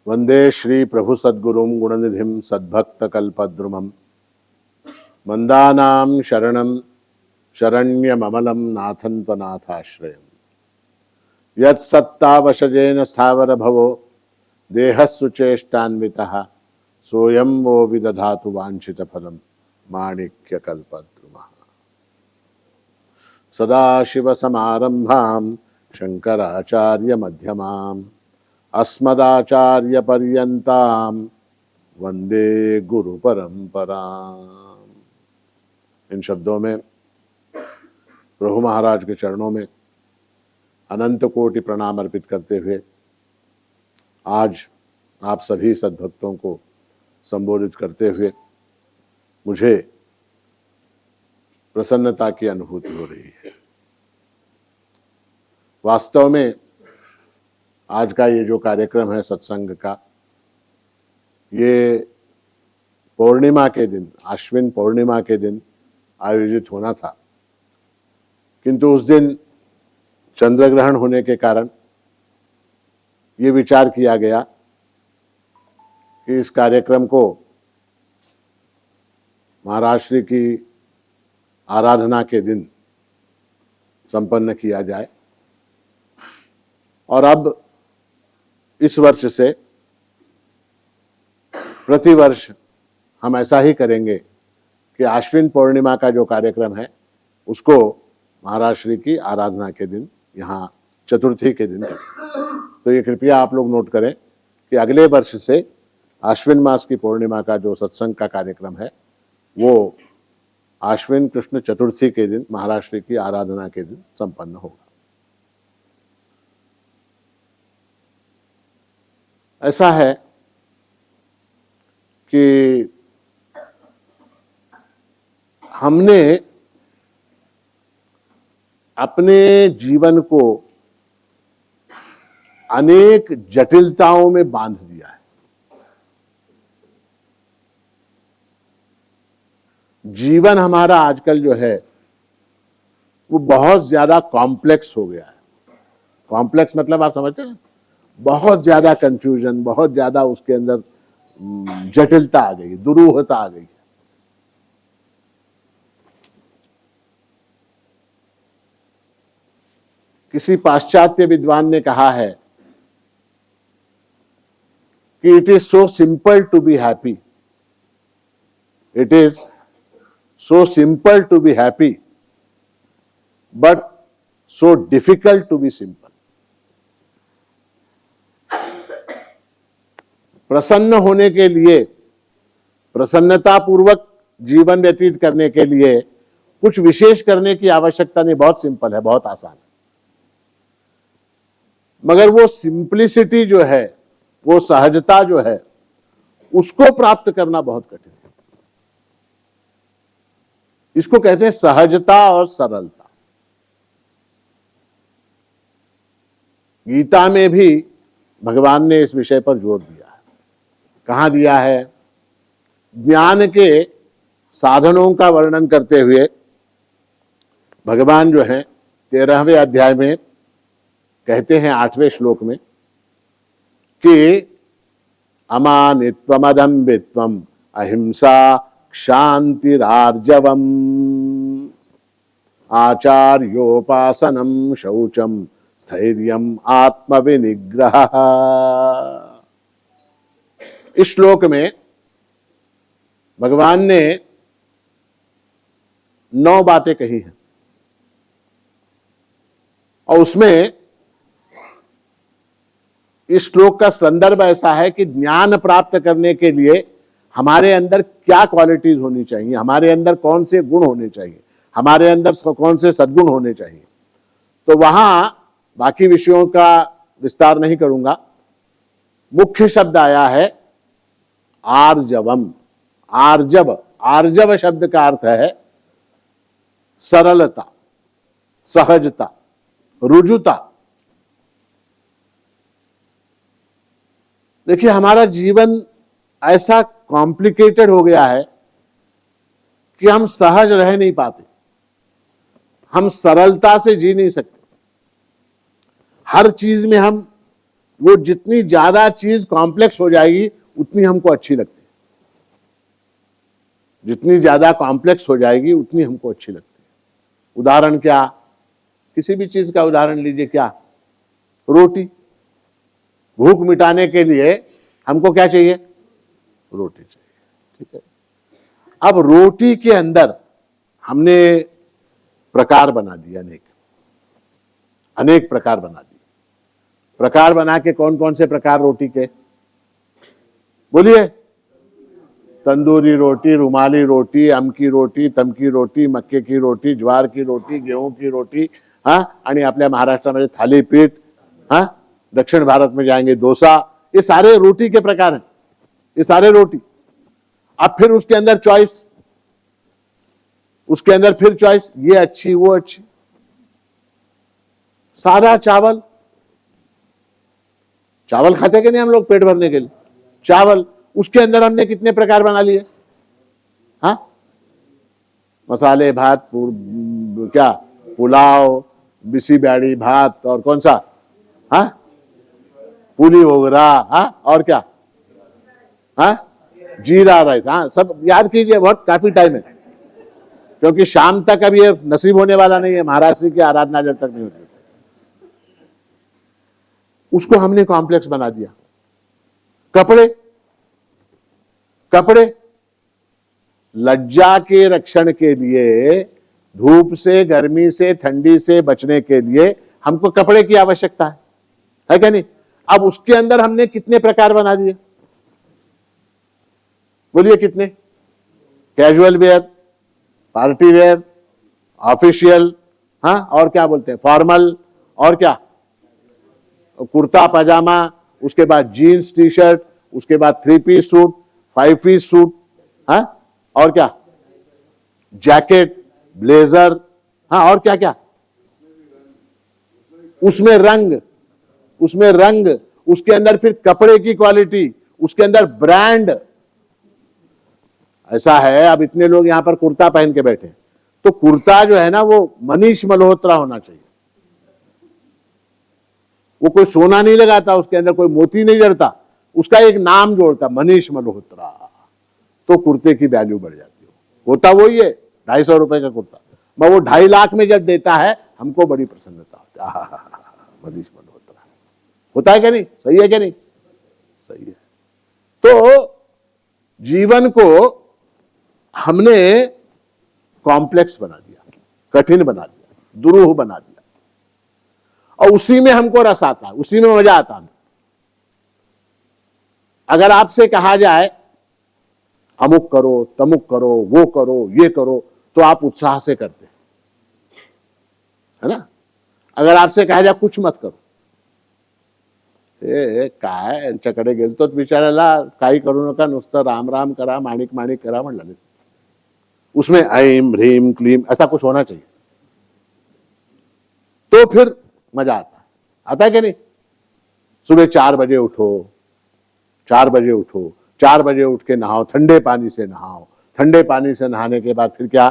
वंदे श्री प्रभु सद्गुरुं गुणनिधिं सद्भक्तकल्पद्रुमं मंदानां शरणं शरण्यममलं नाथं त्वनाथाश्रयम् यत्सत्तावशजेन स्थावर भवो देहस्सुचेष्टान्वितः सोऽयं वो विदधातु वाञ्छितफलं माणिक्यकल्पद्रुमः। सदाशिवसमारम्भां शङ्कराचार्यमध्यमाम् अस्मदाचार्यपर्यन्तां वंदे गुरु परंपराम्। इन शब्दों में प्रभु महाराज के चरणों में अनंत कोटि प्रणाम अर्पित करते हुए आज आप सभी सद्भक्तों को संबोधित करते हुए मुझे प्रसन्नता की अनुभूति हो रही है। वास्तव में आज का ये जो कार्यक्रम है सत्संग का, ये पूर्णिमा के दिन, आश्विन पूर्णिमा के दिन आयोजित होना था, किंतु उस दिन चंद्र ग्रहण होने के कारण ये विचार किया गया कि इस कार्यक्रम को महाराज श्री की आराधना के दिन संपन्न किया जाए। और अब इस वर्ष से प्रतिवर्ष हम ऐसा ही करेंगे कि आश्विन पूर्णिमा का जो कार्यक्रम है उसको महाराज श्री की आराधना के दिन, यहाँ चतुर्थी के दिन करें। तो ये कृपया आप लोग नोट करें कि अगले वर्ष से आश्विन मास की पूर्णिमा का जो सत्संग का कार्यक्रम है वो आश्विन कृष्ण चतुर्थी के दिन महाराज श्री की आराधना के दिन संपन्न होगा। ऐसा है कि हमने अपने जीवन को अनेक जटिलताओं में बांध दिया है। जीवन हमारा आजकल जो है वो बहुत ज्यादा कॉम्प्लेक्स हो गया है। कॉम्प्लेक्स मतलब आप समझते हैं, बहुत ज्यादा कंफ्यूजन, बहुत ज्यादा उसके अंदर जटिलता आ गई, दुरूहता आ गई। किसी पाश्चात्य विद्वान ने कहा है कि it is so simple to be happy, it is so simple to be happy but so difficult to be simple. प्रसन्न होने के लिए, प्रसन्नता पूर्वक जीवन व्यतीत करने के लिए कुछ विशेष करने की आवश्यकता नहीं, बहुत सिंपल है, बहुत आसान है। मगर वो सिंप्लिसिटी जो है, वो सहजता जो है, उसको प्राप्त करना बहुत कठिन है। इसको कहते हैं सहजता और सरलता। गीता में भी भगवान ने इस विषय पर जोर दिया है। कहां दिया है? ज्ञान के साधनों का वर्णन करते हुए भगवान जो है 13वें अध्याय में कहते हैं 8वें श्लोक में कि अमानित्वमदम्बित्वम अहिंसा क्षान्तिरार्जवम आचार्योपासनम शौचम स्थैर्यम आत्मविनिग्रह। इस श्लोक में भगवान ने 9 बातें कही हैं और उसमें इस श्लोक का संदर्भ ऐसा है कि ज्ञान प्राप्त करने के लिए हमारे अंदर क्या क्वालिटीज होनी चाहिए, हमारे अंदर कौन से गुण होने चाहिए, हमारे अंदर कौन से सद्गुण होने चाहिए। तो वहां बाकी विषयों का विस्तार नहीं करूंगा। मुख्य शब्द आया है आर्जवम। आर्जव, आर्जव शब्द का अर्थ है सरलता, सहजता, रुजुता। देखिए, हमारा जीवन ऐसा कॉम्प्लिकेटेड हो गया है कि हम सहज रह नहीं पाते, हम सरलता से जी नहीं सकते। हर चीज में हम वो जितनी ज्यादा चीज कॉम्प्लेक्स हो जाएगी उतनी हमको अच्छी लगती है, जितनी ज्यादा कॉम्प्लेक्स हो जाएगी उतनी हमको अच्छी लगती है। उदाहरण क्या, किसी भी चीज का उदाहरण लीजिए, क्या, रोटी। भूख मिटाने के लिए हमको क्या चाहिए, रोटी चाहिए, ठीक है। अब रोटी के अंदर हमने प्रकार बना दिए, अनेक प्रकार बना दिए। प्रकार बना के कौन कौन से प्रकार रोटी के, बोलिए। तंदूरी रोटी, रुमाली रोटी, अमकी रोटी, तमकी रोटी, मक्के की रोटी, ज्वार की रोटी, गेहूं की रोटी, हाँ, आणि आपल्या महाराष्ट्रामध्ये थालीपीठ, हाँ, दक्षिण भारत में जाएंगे डोसा। ये सारे रोटी के प्रकार हैं, ये सारे रोटी। अब फिर उसके अंदर चॉइस, उसके अंदर फिर चॉइस, ये अच्छी वो अच्छी। सादा चावल, चावल खाते कि नहीं हम लोग पेट भरने के लिए, चावल, उसके अंदर हमने कितने प्रकार बना लिए, हाँ, मसाले भात, क्या, पुलाव, बिसी ब्याड़ी भात, और कौन सा, हाँ, पूली वगैरह, हाँ, और क्या, हाँ, जीरा राइस, हाँ, सब याद कीजिए, बहुत काफी टाइम है, क्योंकि शाम तक अब ये नसीब होने वाला नहीं है, महाराष्ट्र की आराधना जब तक नहीं होती। उसको हमने कॉम्प्लेक्स बना दिया। कपड़े, कपड़े लज्जा के रक्षण के लिए, धूप से, गर्मी से, ठंडी से बचने के लिए हमको कपड़े की आवश्यकता है क्या नहीं। अब उसके अंदर हमने कितने प्रकार बना दिए, बोलिए कितने, casual wear, party wear, official, हाँ, और क्या बोलते हैं, फॉर्मल, और क्या, कुर्ता पजामा, उसके बाद जीन्स टी शर्ट, उसके बाद 3 पीस सूट, 5 पीस सूट, हाँ, और क्या, जैकेट, ब्लेजर, हाँ, और क्या क्या, उसमें रंग, उसमें रंग, उसके अंदर फिर कपड़े की क्वालिटी, उसके अंदर ब्रांड। ऐसा है, अब इतने लोग यहां पर कुर्ता पहन के बैठे, तो कुर्ता जो है ना वो मनीष मल्होत्रा होना चाहिए। वो कोई सोना नहीं लगाता, उसके अंदर कोई मोती नहीं जड़ता, उसका एक नाम जोड़ता, मनीष मल्होत्रा, तो कुर्ते की वैल्यू बढ़ जाती है। होता वही है, 250 रुपए का कुर्ता, मैं वो 2.5 लाख में जब देता है हमको बड़ी प्रसन्नता होती है। मनीष मल्होत्रा होता है क्या नहीं, सही है क्या नहीं, सही है। तो जीवन को हमने कॉम्प्लेक्स बना दिया, कठिन बना दिया, दुरूह बना दिया, और उसी में हमको रस आता है, उसी में मजा आता है। अगर आपसे कहा जाए अमुक करो, तमुक करो, वो करो, ये करो, तो आप उत्साह से करते हैं, है ना। अगर आपसे कहा जाए कुछ मत करो, काय यांच्याकडे गेलतो विचारायला, काही करू नका, नुसतं राम राम करा, माणिक माणिक करा म्हणलं, उसमें ऐम ह्रीम क्लीम ऐसा कुछ होना चाहिए, तो फिर मजा आता है कि नहीं। सुबह 4 बजे उठो, 4 बजे उठो, 4 बजे उठ के नहाओ, ठंडे पानी से नहाओ, ठंडे पानी से नहाने के बाद फिर क्या,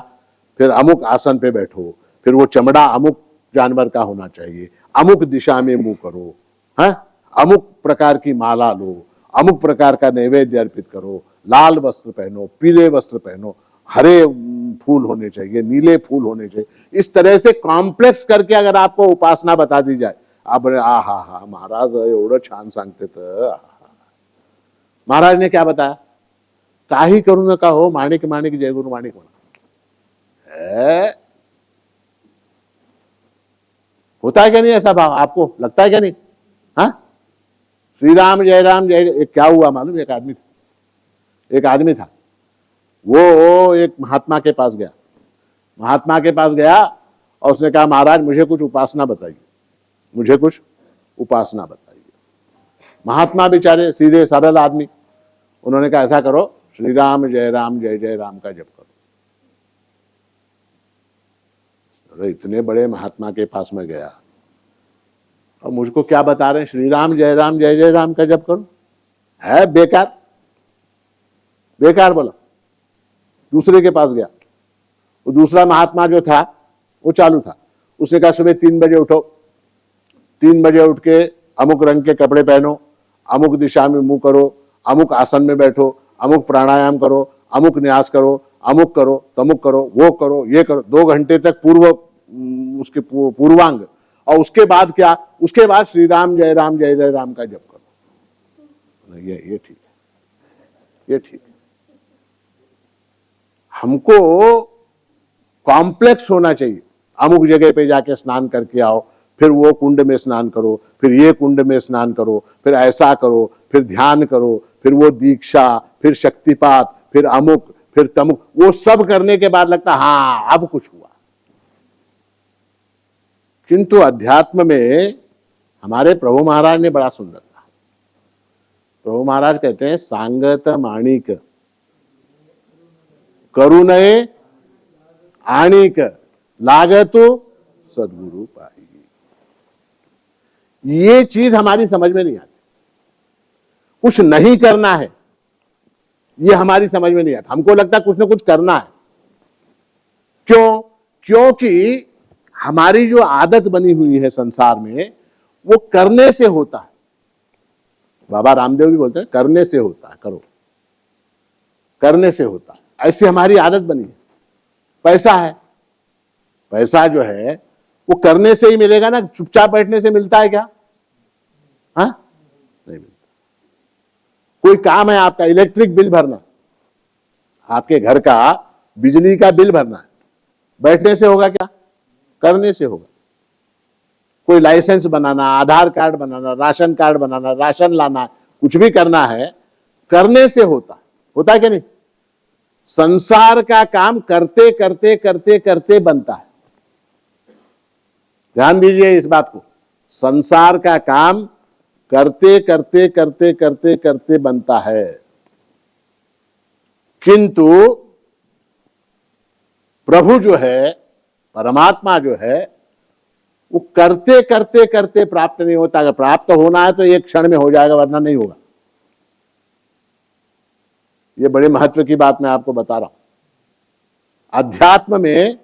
फिर अमुक आसन पे बैठो, फिर वो चमड़ा अमुक जानवर का होना चाहिए, अमुक दिशा में मुंह करो, है, अमुक प्रकार की माला लो, अमुक प्रकार का नैवेद्य अर्पित करो, लाल वस्त्र पहनो, पीले वस्त्र पहनो, हरे फूल होने चाहिए, नीले फूल होने चाहिए। इस तरह से कॉम्प्लेक्स करके अगर आपको उपासना बता दी जाए, आप आ हा महाराज एवढं छान सांगते तर, महाराज ने क्या बताया, काही करू नका हो, माणिक माणिक जय गुरु माणिक म्हणा। होता है क्या नहीं ऐसा भाव, आपको लगता है क्या नहीं, हाँ। श्री राम जय राम जय, क्या हुआ मालूम, एक आदमी था, वो एक महात्मा के पास गया, महात्मा के पास गया और उसने कहा महाराज मुझे कुछ उपासना बताइए, मुझे कुछ उपासना बताइए। महात्मा बेचारे सीधे सरल आदमी, उन्होंने कहा ऐसा करो, श्री राम जय जय राम का जप करो। अरे इतने बड़े महात्मा के पास में गया और मुझको क्या बता रहे हैं, श्री राम जय राम का जप करो, है बेकार, बेकार बोला। दूसरे के पास गया, वो दूसरा महात्मा जो था वो चालू था, उसने कहा सुबह 3 बजे उठो, 3 बजे उठ के अमुक रंग के कपड़े पहनो, अमुक दिशा में मुंह करो, अमुक आसन में बैठो, अमुक प्राणायाम करो, अमुक न्यास करो, अमुक करो, तमुक करो, वो करो, ये करो, 2 घंटे तक उसके पूर्वांग, और उसके बाद क्या, उसके बाद श्री राम जय राम जय जय राम का जप करो। ये ठीक है, ये ठीक है। हमको कॉम्प्लेक्स होना चाहिए। अमुक जगह पे जाके स्नान करके आओ, फिर वो कुंड में स्नान करो, फिर ये कुंड में स्नान करो, फिर ऐसा करो, फिर ध्यान करो, फिर वो दीक्षा, फिर शक्तिपात, फिर अमुक, फिर तमुक, वो सब करने के बाद लगता हाँ अब कुछ हुआ। किंतु अध्यात्म में हमारे प्रभु महाराज ने बड़ा सुंदर कहा। प्रभु महाराज कहते हैं सांगत माणिक करुणय आणिक लागतो सदगुरु पाई। ये चीज हमारी समझ में नहीं आती। कुछ नहीं करना है, ये हमारी समझ में नहीं आता। हमको लगता है कुछ ना कुछ करना है। क्यों? क्योंकि हमारी जो आदत बनी हुई है संसार में, वो करने से होता है। बाबा रामदेव भी बोलते हैं करने से होता है, करो, करने से होता है। ऐसी हमारी आदत बनी है। पैसा है, पैसा जो है वो करने से ही मिलेगा ना, चुपचाप बैठने से मिलता है क्या? हाँ, नहीं मिलता। कोई काम है आपका, इलेक्ट्रिक बिल भरना, आपके घर का बिजली का बिल भरना है, बैठने से होगा क्या? करने से होगा। कोई लाइसेंस बनाना, आधार कार्ड बनाना, राशन कार्ड बनाना, राशन लाना, कुछ भी करना है, करने से होता है कि नहीं? संसार का काम करते करते करते करते बनता है। ध्यान दीजिए इस बात को। संसार का काम करते करते करते करते करते बनता है, किंतु प्रभु जो है, परमात्मा जो है, वो करते करते करते प्राप्त नहीं होता। अगर प्राप्त होना है तो एक क्षण में हो जाएगा, वरना नहीं होगा। ये बड़े महत्व की बात मैं आपको बता रहा हूं। अध्यात्म में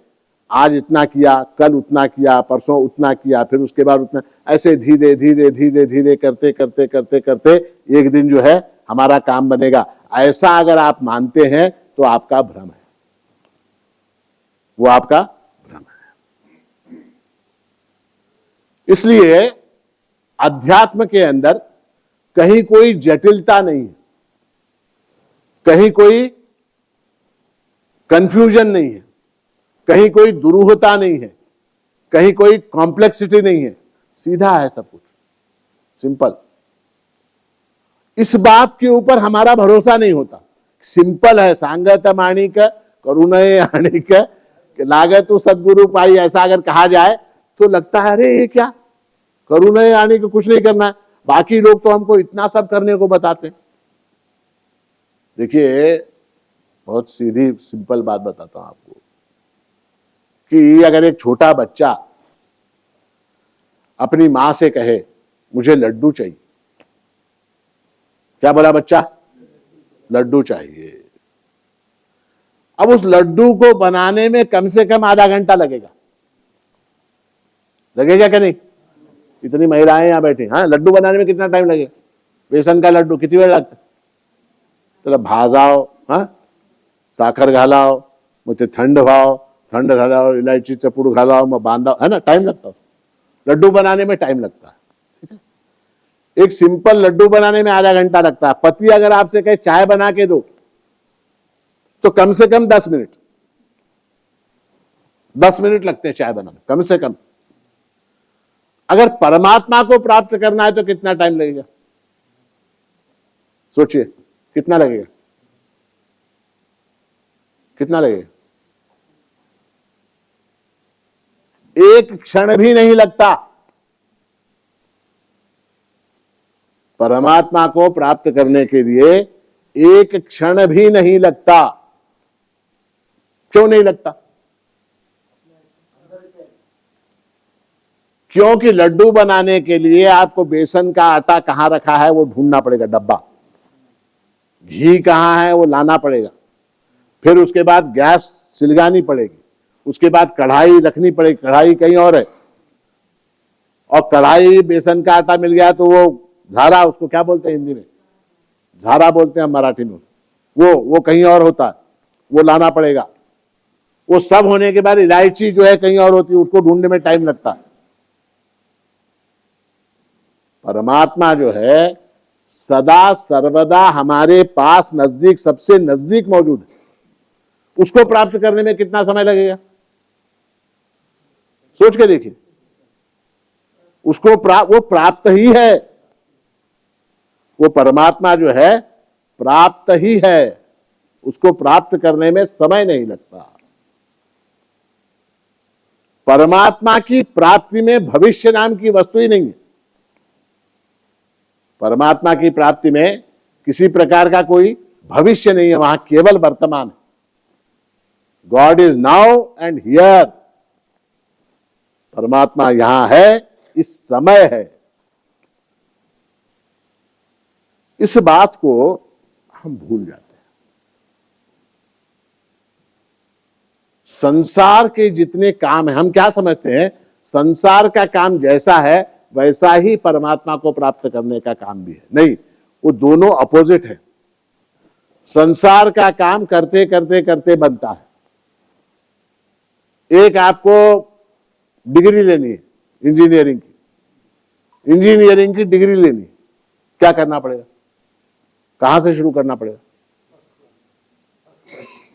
आज इतना किया, कल उतना किया, परसों उतना किया, फिर उसके बाद उतना, ऐसे धीरे धीरे धीरे धीरे करते करते करते करते एक दिन जो है हमारा काम बनेगा। ऐसा अगर आप मानते हैं तो आपका भ्रम है, वो आपका भ्रम है। इसलिए अध्यात्म के अंदर कहीं कोई जटिलता नहीं है, कहीं कोई कंफ्यूजन नहीं है, कहीं कोई दुरूहता नहीं है, कहीं कोई कॉम्प्लेक्सिटी नहीं है। सीधा है सब कुछ, सिंपल। इस बात के ऊपर हमारा भरोसा नहीं होता। सिंपल है, सांगत माणिक करुणय आणिक लागत सदगुरु पाई, ऐसा अगर कहा जाए तो लगता है अरे ये क्या, करुणय आणिक कुछ नहीं करना है। बाकी लोग तो हमको इतना सब करने को बताते हैं। देखिए, बहुत सीधी सिंपल बात बताता हूं आपको कि अगर एक छोटा बच्चा अपनी मां से कहे मुझे लड्डू चाहिए, क्या बोला बच्चा? लड्डू चाहिए। अब उस लड्डू को बनाने में कम से कम आधा घंटा लगेगा क्या नहीं? इतनी महिलाएं यहां बैठी, हाँ, लड्डू बनाने में कितना टाइम लगेगा? बेसन का लड्डू कितनी वेळ लगता? त्याला भाजाव, हाँ, साखर घालाव, मग ते थंड व्हाव, थंड झाल्यावर इलायचीचं पूड घालाव, मग बांधाव, है ना, टाइम लगता है। लड्डू बनाने में टाइम लगता है, ठीक है। एक सिंपल लड्डू बनाने में आधा घंटा लगता है। पति अगर आपसे कहे चाय बना के दो तो कम से कम 10 मिनट, 10 मिनट लगते हैं चाय बनाने, कम से कम। अगर परमात्मा को प्राप्त करना है तो कितना टाइम लगेगा? सोचिए, कितना लगेगा? कितना लगेगा? एक क्षण भी नहीं लगता। परमात्मा को प्राप्त करने के लिए एक क्षण भी नहीं लगता। क्यों नहीं लगता? क्योंकि लड्डू बनाने के लिए आपको बेसन का आटा कहां रखा है वो ढूंढना पड़ेगा, डब्बा। घी कहां है वो लाना पड़ेगा। फिर उसके बाद गैस सिलगानी पड़ेगी, उसके बाद कढ़ाई रखनी पड़ेगी, कढ़ाई कहीं और है, और कढ़ाई बेसन का आटा मिल गया तो वो झारा, उसको क्या बोलते हैं हिंदी में, झारा बोलते हैं मराठी में, वो कहीं और होता है, वो लाना पड़ेगा। वो सब होने के बाद इलायची जो है कहीं और होती है, उसको ढूंढने में टाइम लगता है। परमात्मा जो है सदा सर्वदा हमारे पास नजदीक, सबसे नजदीक मौजूद है। उसको प्राप्त करने में कितना समय लगेगा, सोच के देखिए। उसको वो प्राप्त ही है, वो परमात्मा जो है प्राप्त ही है, उसको प्राप्त करने में समय नहीं लगता। परमात्मा की प्राप्ति में भविष्य नाम की वस्तु ही नहीं है। परमात्मा की प्राप्ति में किसी प्रकार का कोई भविष्य नहीं है, वहां केवल वर्तमान है। God is now and here. परमात्मा यहां है, इस समय है। इस बात को हम भूल जाते हैं। संसार के जितने काम हैं, हम क्या समझते हैं, संसार का काम जैसा है वैसा ही परमात्मा को प्राप्त करने का काम भी है। नहीं, वो दोनों अपोजिट है। संसार का काम करते करते करते बनता है। एक आपको डिग्री लेनी है इंजीनियरिंग की, इंजीनियरिंग की डिग्री लेनी है, क्या करना पड़ेगा, कहां से शुरू करना पड़ेगा,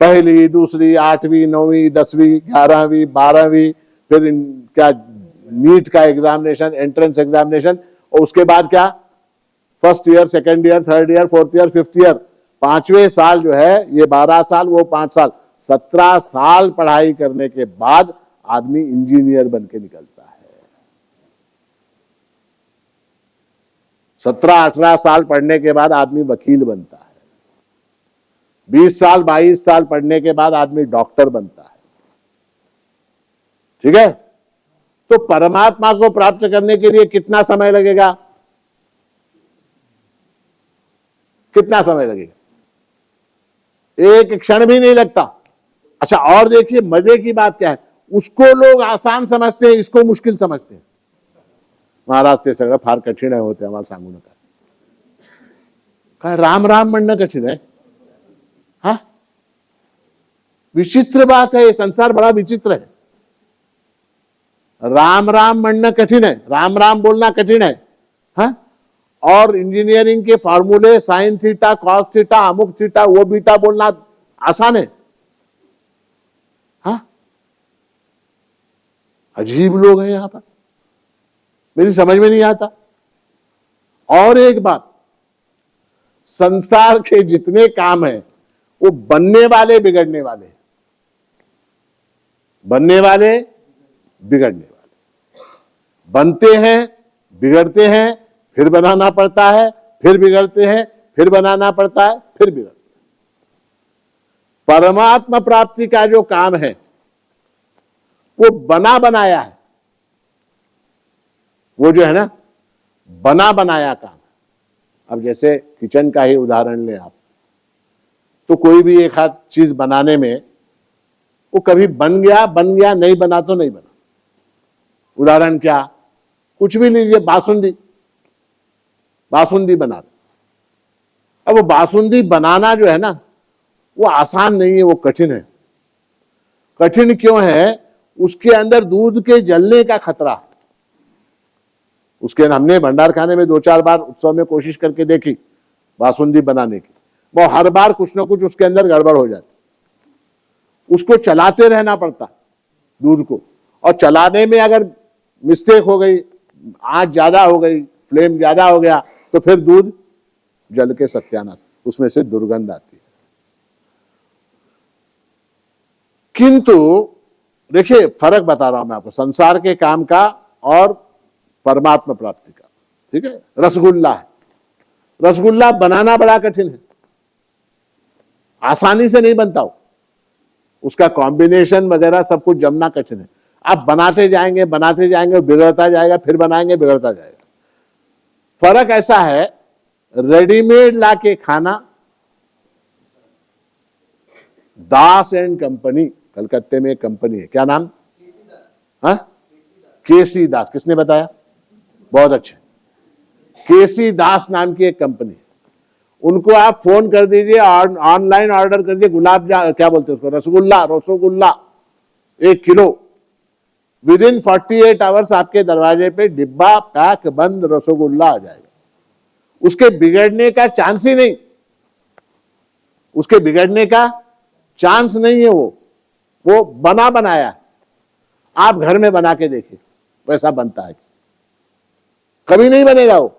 पहली, दूसरी, 8वीं, 9वीं, 10वीं, 11वीं, 12वीं, फिर क्या नीट का एग्जामिनेशन, एंट्रेंस एग्जामिनेशन, और उसके बाद क्या, first year, second year, third year, fourth year, fifth year, 5वें साल जो है, ये 12 साल, वो 5 साल, 17 साल पढ़ाई करने के बाद आदमी इंजीनियर बन के निकलता है। 17-18 साल पढ़ने के बाद आदमी वकील बनता है। 20 साल 22 साल पढ़ने के बाद आदमी डॉक्टर बनता है। ठीक है, तो परमात्मा को प्राप्त करने के लिए कितना समय लगेगा, कितना समय लगेगा, एक क्षण भी नहीं लगता। अच्छा, और देखिए मजे की बात क्या है, उसको लोग आसान समझते हैं, इसको मुश्किल समझते हैं। महाराज ते सगळं फार कठीण आहे होते, आम्हाला सांगू नका। काय राम राम म्हणणं कठीण आहे, हा विचित्र बात है। ये संसार बड़ा विचित्र है। राम राम म्हणणं कठिन है, राम राम बोलना कठिन है, हा? और इंजीनियरिंग के फॉर्मूले साइन थीटा, कॉस थीटा, अमुक थीटा, वो बीटा बोलना आसान है, हा? अजीब लोग हैं यहां पर, मेरी समझ में नहीं आता। और एक बात, संसार के जितने काम हैं वो बनने वाले बिगड़ने वाले, बनने वाले बिगड़ने वाले, बनते हैं बिगड़ते हैं, फिर बनाना पड़ता है, फिर बिगड़ते हैं, फिर बनाना पड़ता है, फिर बिगड़ते हैं। परमात्मा प्राप्ति का जो काम है वो बना बनाया है, वो जो है ना बना बनाया काम। अब जैसे किचन का ही उदाहरण लें आप, तो कोई भी एक हाथ चीज बनाने में वो कभी बन गया, नहीं बना तो नहीं बना। उदाहरण क्या, कुछ भी लीजिए, बासुंदी, बासुंदी बना। अब वो बासुंदी बनाना जो है ना वो आसान नहीं है, वो कठिन है। कठिन क्यों है, उसके अंदर दूध के जलने का खतरा है। उसके हमने भंडार खाने में 2-4 बार उत्सव में कोशिश करके देखी बासुंदी बनाने की, वो हर बार कुछ ना कुछ उसके अंदर गड़बड़ हो जाती। उसको चलाते रहना पड़ता दूध को, और चलाने में अगर मिस्टेक हो गई, आंच ज्यादा हो गई, फ्लेम ज्यादा हो गया, तो फिर दूध जल के सत्यानाश, उसमें से दुर्गंध आती है। किंतु देखिए फर्क बता रहा हूं मैं आपको, संसार के काम का और परमात्मा प्राप्ति का। ठीक है, रसगुल्ला है, रसगुल्ला बनाना बड़ा कठिन है, आसानी से नहीं बनता हो, उसका कॉम्बिनेशन वगैरह सब कुछ जमना कठिन है। आप बनाते जाएंगे बिगड़ता जाएगा, फिर बनाएंगे बिगड़ता जाएगा। फर्क ऐसा है, रेडीमेड ला के खाना, दास एंड कंपनी, कलकत्ते में एक कंपनी है, क्या नाम, हाँ केसी दास, किसने बताया, बहुत अच्छे। केसी दास नाम की एक कंपनी, उनको आप फोन कर दीजिए, ऑनलाइन ऑर्डर कर दीजिए, क्या बोलते हैं उसको, rasgulla 1 kilo, with in 48 hours आपके दरवाजे पे डिब्बा पैक बंद रसगुल्ला आ जाएगा। उसके बिगड़ने का चांस ही नहीं, उसके बिगड़ने का चांस नहीं है। वो बना बनाया, आप घर में बना के देखिए वैसा बनता है, कभी नहीं बनेगा वो।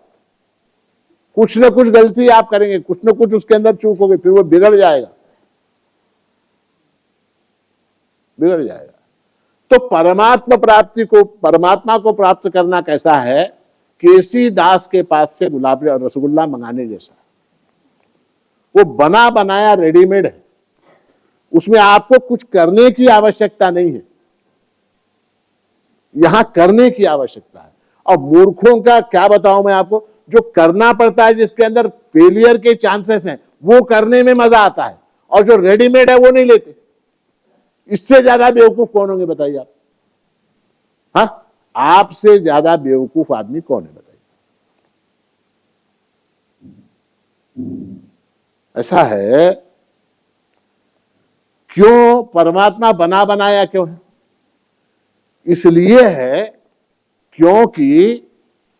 कुछ ना कुछ गलती आप करेंगे, कुछ ना कुछ उसके अंदर चूक होगी, फिर वो बिगड़ जाएगा, बिगड़ जाएगा। तो परमात्मा को प्राप्त करना कैसा है? केसी दास के पास से गुलाब और रसगुल्ला मंगाने जैसा। वो बना बनाया रेडीमेड है, उसमें आपको कुछ करने की आवश्यकता नहीं है, यहां करने की आवश्यकता है। और मूर्खों का क्या बताऊं मैं आपको, जो करना पड़ता है, जिसके अंदर फेलियर के चांसेस हैं, वो करने में मजा आता है, और जो रेडीमेड है वो नहीं लेते। इससे ज्यादा बेवकूफ कौन होंगे बताइए आप? हाँ, आपसे ज्यादा बेवकूफ आदमी कौन है बताइए? ऐसा है। क्यों परमात्मा बना बनाया क्यों है? इसलिए है क्योंकि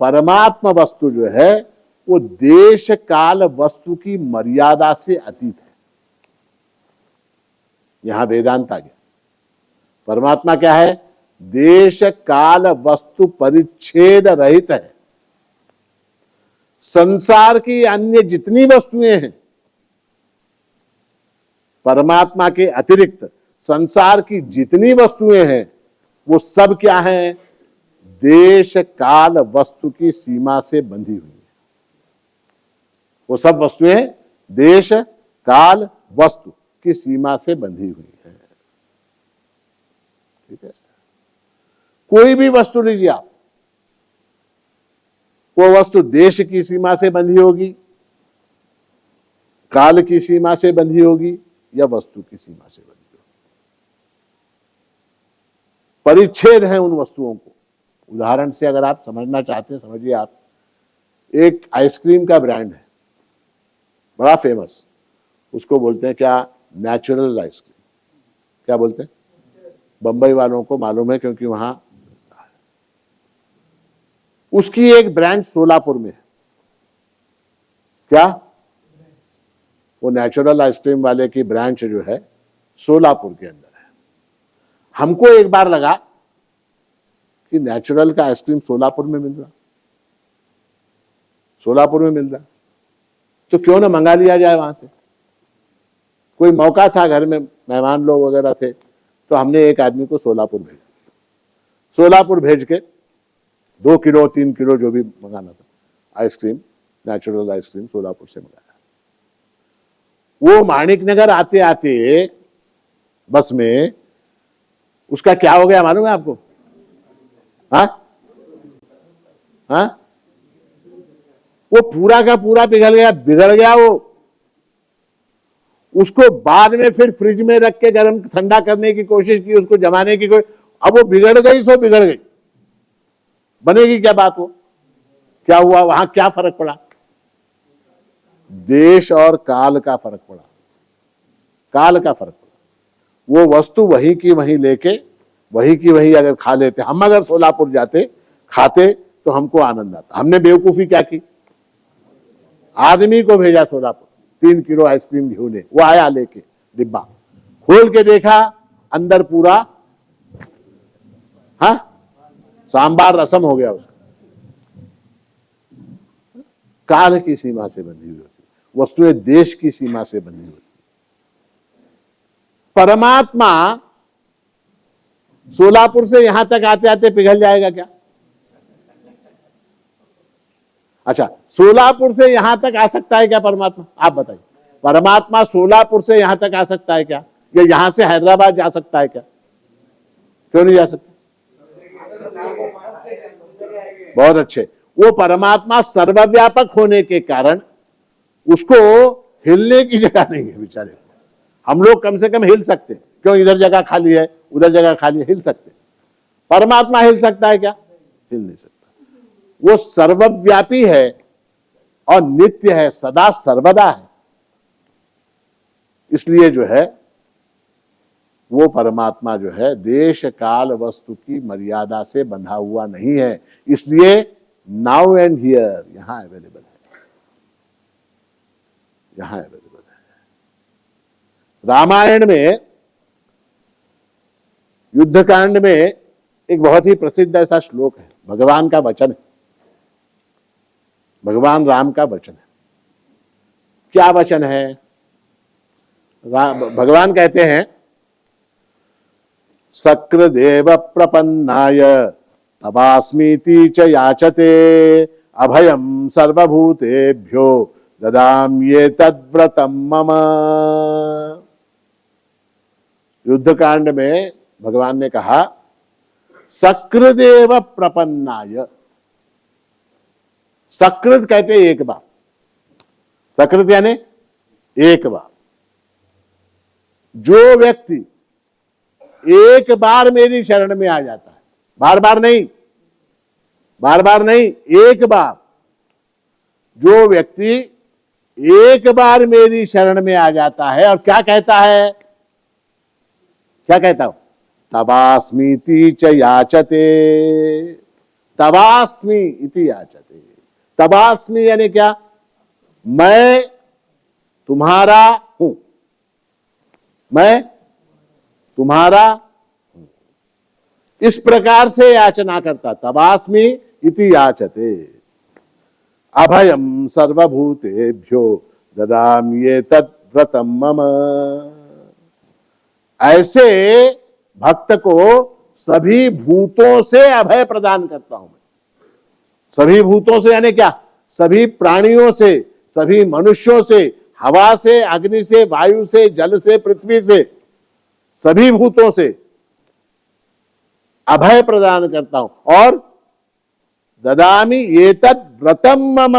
परमात्मा वस्तु जो है वो देश काल वस्तु की मर्यादा से अतीत है। यहां वेदांत आ गया। परमात्मा क्या है? देश काल वस्तु परिच्छेद रहित है। संसार की अन्य जितनी वस्तुएं हैं, परमात्मा के अतिरिक्त संसार की जितनी वस्तुएं हैं, वो सब क्या हैं? देश काल वस्तु की सीमा से बंधी हुई है। वो सब वस्तुएं देश काल वस्तु की सीमा से बंधी हुई है। ठीक है? कोई भी वस्तु लीजिए आप, वो वस्तु देश की सीमा से बंधी होगी, काल की सीमा से बंधी होगी, या वस्तु की सीमा से बंधी होगी। परिच्छेद है उन वस्तुओं को। उदाहरण से अगर आप समझना चाहते हैं, समझिए आप, एक आइसक्रीम का ब्रांड है बड़ा फेमस, उसको बोलते हैं क्या? Natural ice cream. क्या बोलते हैं? बंबई वालों को मालूम है, क्योंकि वहां उसकी एक ब्रांच सोलापुर में है। क्या? वो नेचुरल आइसक्रीम वाले की ब्रांच जो है सोलापुर के अंदर है। हमको एक बार लगा कि नेचुरल का आइसक्रीम सोलापुर में मिल रहा, सोलापुर में मिल रहा, तो क्यों ना मंगा लिया जाए वहां से। कोई मौका था, घर में मेहमान लोग वगैरह थे, तो हमने एक आदमी को सोलापुर भेजा। सोलापुर भेज के 2 किलो 3 किलो जो भी मंगाना था आइसक्रीम, नेचुरल आइसक्रीम सोलापुर से मंगाया। वो माणिक नगर आते आते बस में उसका क्या हो गया मालूम है आपको? हाँ हाँ, वो पूरा का पूरा पिघल गया, बिगड़ गया वो। उसको बाद में फिर फ्रिज में रख के गर्म ठंडा करने की कोशिश की, उसको जमाने की कोशिश, अब वो बिगड़ गई सो बिगड़ गई। बनेगी क्या बात? वो क्या हुआ वहां? क्या फर्क पड़ा? देश और काल का फर्क पड़ा, काल का फर्क पड़ा। वो वस्तु वही की वही लेके वही की वही अगर खा लेते, हम अगर सोलापुर जाते खाते तो हमको आनंद आता। हमने बेवकूफी क्या की? आदमी को भेजा सोलापुर 3 किलो आइसक्रीम घेने, वो आया लेके, डिब्बा खोल के देखा, अंदर पूरा हाँ सांबार रसम हो गया उसका। काल की सीमा से बंधी हुई होती, वस्तुएं देश की सीमा से बंधी होती। परमात्मा सोलापुर से यहां तक आते आते पिघल जाएगा क्या? अच्छा, सोलापुर से यहां तक आ सकता है क्या परमात्मा? आप बताइए, परमात्मा सोलापुर से यहां तक आ सकता है क्या? या यहां से हैदराबाद जा सकता है क्या? क्यों नहीं जा सकता? बहुत अच्छे। वो परमात्मा सर्वव्यापक होने के कारण उसको हिलने की जगह नहीं है बेचारे। हम लोग कम से कम हिल सकते, क्यों? इधर जगह खाली है, उधर जगह खाली है, हिल सकते। परमात्मा हिल सकता है क्या? हिल नहीं सकता। वो सर्वव्यापी है और नित्य है, सदा सर्वदा है। इसलिए जो है वो परमात्मा जो है देश काल वस्तु की मर्यादा से बंधा हुआ नहीं है, इसलिए नाउ एंड हियर यहां अवेलेबल है, यहां अवेलेबल है। रामायण में युद्धकांड में एक बहुत ही प्रसिद्ध ऐसा श्लोक है, भगवान का वचन है, भगवान राम का वचन है। क्या वचन है? भगवान कहते हैं, सक्रदेव प्रपन्नाय तवास्मीति च याचते अभयम सर्वभूतेभ्यो ददाम्ये तद्व्रतम मम। युद्धकांड में भगवान ने कहा, सक्रदेव प्रपन्नाय। सकृत कहते एक बार, सकृत यानी एक बार। जो व्यक्ति एक बार मेरी शरण में आ जाता है, बार बार नहीं, बार बार नहीं, एक बार, जो व्यक्ति एक बार मेरी शरण में आ जाता है और क्या कहता है, क्या कहता हूं, तवास्मीति च याचते, तवास्मी इति याचते। तवास्मी यानी क्या? मैं तुम्हारा हूं, मैं तुम्हारा हूं, इस प्रकार से याचना करता। तवास्मी इति याचते अभयम सर्वभूतेभ्यो ददाम्ये तद्व्रतम मम। ऐसे भक्त को सभी भूतों से अभय प्रदान करता हूं मैं। सभी भूतों से यानी क्या? सभी प्राणियों से, सभी मनुष्यों से, हवा से, अग्नि से, वायु से, जल से, पृथ्वी से, सभी भूतों से अभय प्रदान करता हूं। और ददामि एतद् व्रतम मम,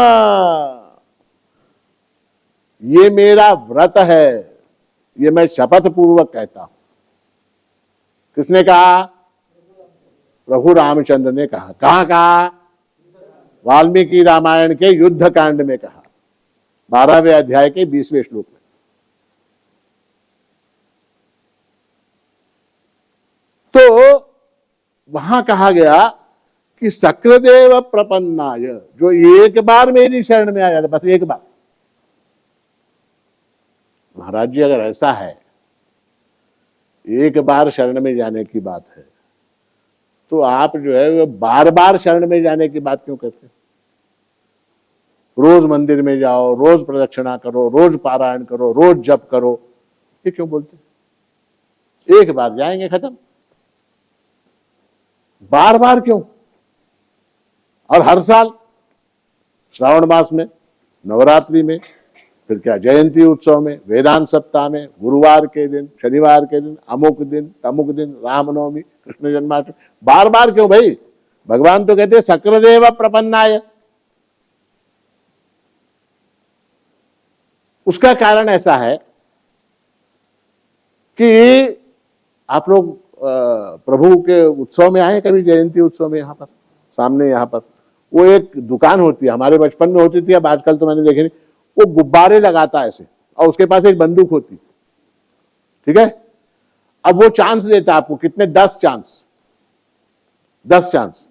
ये मेरा व्रत है, ये मैं शपथ पूर्वक कहता हूं। किसने कहा? प्रभु रामचंद्र ने कहा। कहां कहा? वाल्मीकि रामायण के युद्ध कांड में कहा, 12वें अध्याय के 20वें श्लोक में। तो वहां कहा गया कि सक्रदेव प्रपन्नाय, जो एक बार मेरी शरण में आ जाता, बस एक बार। महाराज जी, अगर ऐसा है, एक बार शरण में जाने की बात है, तो आप जो है वो बार बार शरण में जाने की बात क्यों करते हैं? रोज मंदिर में जाओ, रोज प्रदक्षिणा करो, रोज पारायण करो, रोज जप करो, ये क्यों बोलते हैं? एक बार जाएंगे, खत्म। बार बार क्यों? और हर साल श्रावण मास में, नवरात्रि में, फिर क्या जयंती उत्सव में, वेदांत सप्ताह में, गुरुवार के दिन, शनिवार के दिन, अमुक दिन, तमुक दिन, रामनवमी, कृष्ण जन्माष्टमी, बार बार क्यों भाई? भगवान तो कहते सक्रदेव प्रपन्नाय। उसका कारण ऐसा है कि आप लोग प्रभु के उत्सव में आए कभी? जयंती उत्सव में यहां पर सामने, यहां पर वो एक दुकान होती है, हमारे बचपन में होती थी, अब आजकल तो मैंने देखी नहीं। वो गुब्बारे लगाता है ऐसे, और उसके पास एक बंदूक होती, ठीक है। अब वो चांस देता है आपको, कितने? 10 चांस, 10 चांस,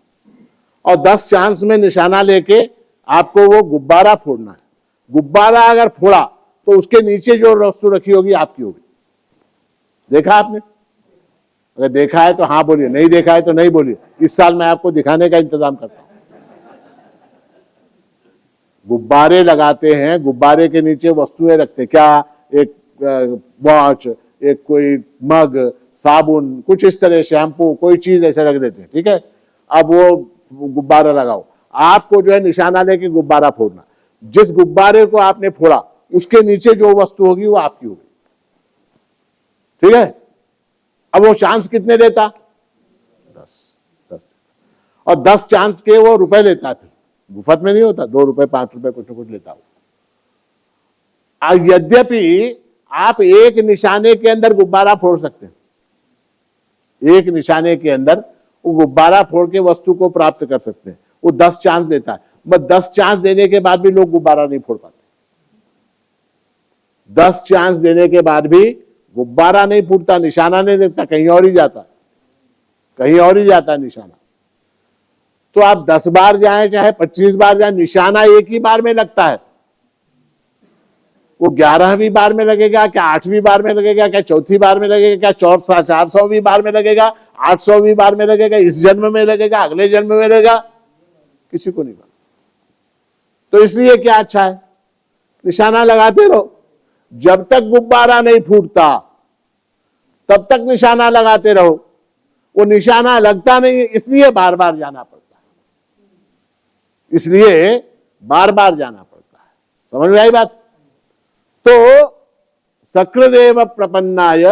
और 10 चांस में निशाना लेके आपको वो गुब्बारा फोड़ना है। गुब्बारा अगर फोड़ा तो उसके नीचे जो वस्तु रखी होगी आपकी होगी। देखा आपने? अगर देखा है तो हाँ बोलिए, नहीं देखा है तो नहीं बोलिए। इस साल मैं आपको दिखाने का इंतजाम करता हूं। गुब्बारे लगाते हैं, गुब्बारे के नीचे वस्तुएं रखते हैं। क्या? एक वॉच, एक कोई मग, साबुन, कुछ इस तरह, शैम्पू, कोई चीज ऐसे रख देते हैं, ठीक है। अब वो गुब्बारा लगाओ, आपको जो है निशाना लेके गुब्बारा फोड़ना। जिस गुब्बारे को आपने फोड़ा उसके नीचे जो वस्तु होगी वो आपकी होगी, ठीक है। अब वो चांस कितने देता? 10। और 10 चांस के वो रुपए लेता, फिर मुफ्त में नहीं होता, 2 रुपए 5 रुपए कुछ न कुछ लेता हो। यद्यपि आप एक निशाने के अंदर गुब्बारा फोड़ सकते हैं, एक निशाने के अंदर वो गुब्बारा फोड़ के वस्तु को प्राप्त कर सकते हैं। वो 10 चांस देता है, बस 10 चांस देने के बाद भी लोग गुब्बारा नहीं फोड़ पाते। 10 चांस देने के बाद भी गुब्बारा नहीं फूटता, निशाना नहीं लगता, कहीं और ही जाता है, कहीं और ही जाता है निशाना। तो आप 10 बार जाएं चाहे 25 बार जाएं, निशाना एक ही बार में लगता है। वो 11वीं बार में लगेगा क्या, 8वीं बार में लगेगा क्या, चौथी बार में लगेगा क्या, 400वीं बार में लगेगा, 800वीं बार में लगेगा, इस जन्म में लगेगा, अगले जन्म में लगेगा, किसी को नहीं मालूम। तो इसलिए क्या अच्छा है, निशाना लगाते रहो। जब तक गुब्बारा नहीं फूटता तब तक निशाना लगाते रहो। वो निशाना लगता नहीं, इसलिए बार बार जाना पड़ता है, इसलिए बार बार जाना पड़ता है। समझ में आई बात? तो सकृदेव प्रपन्नाय,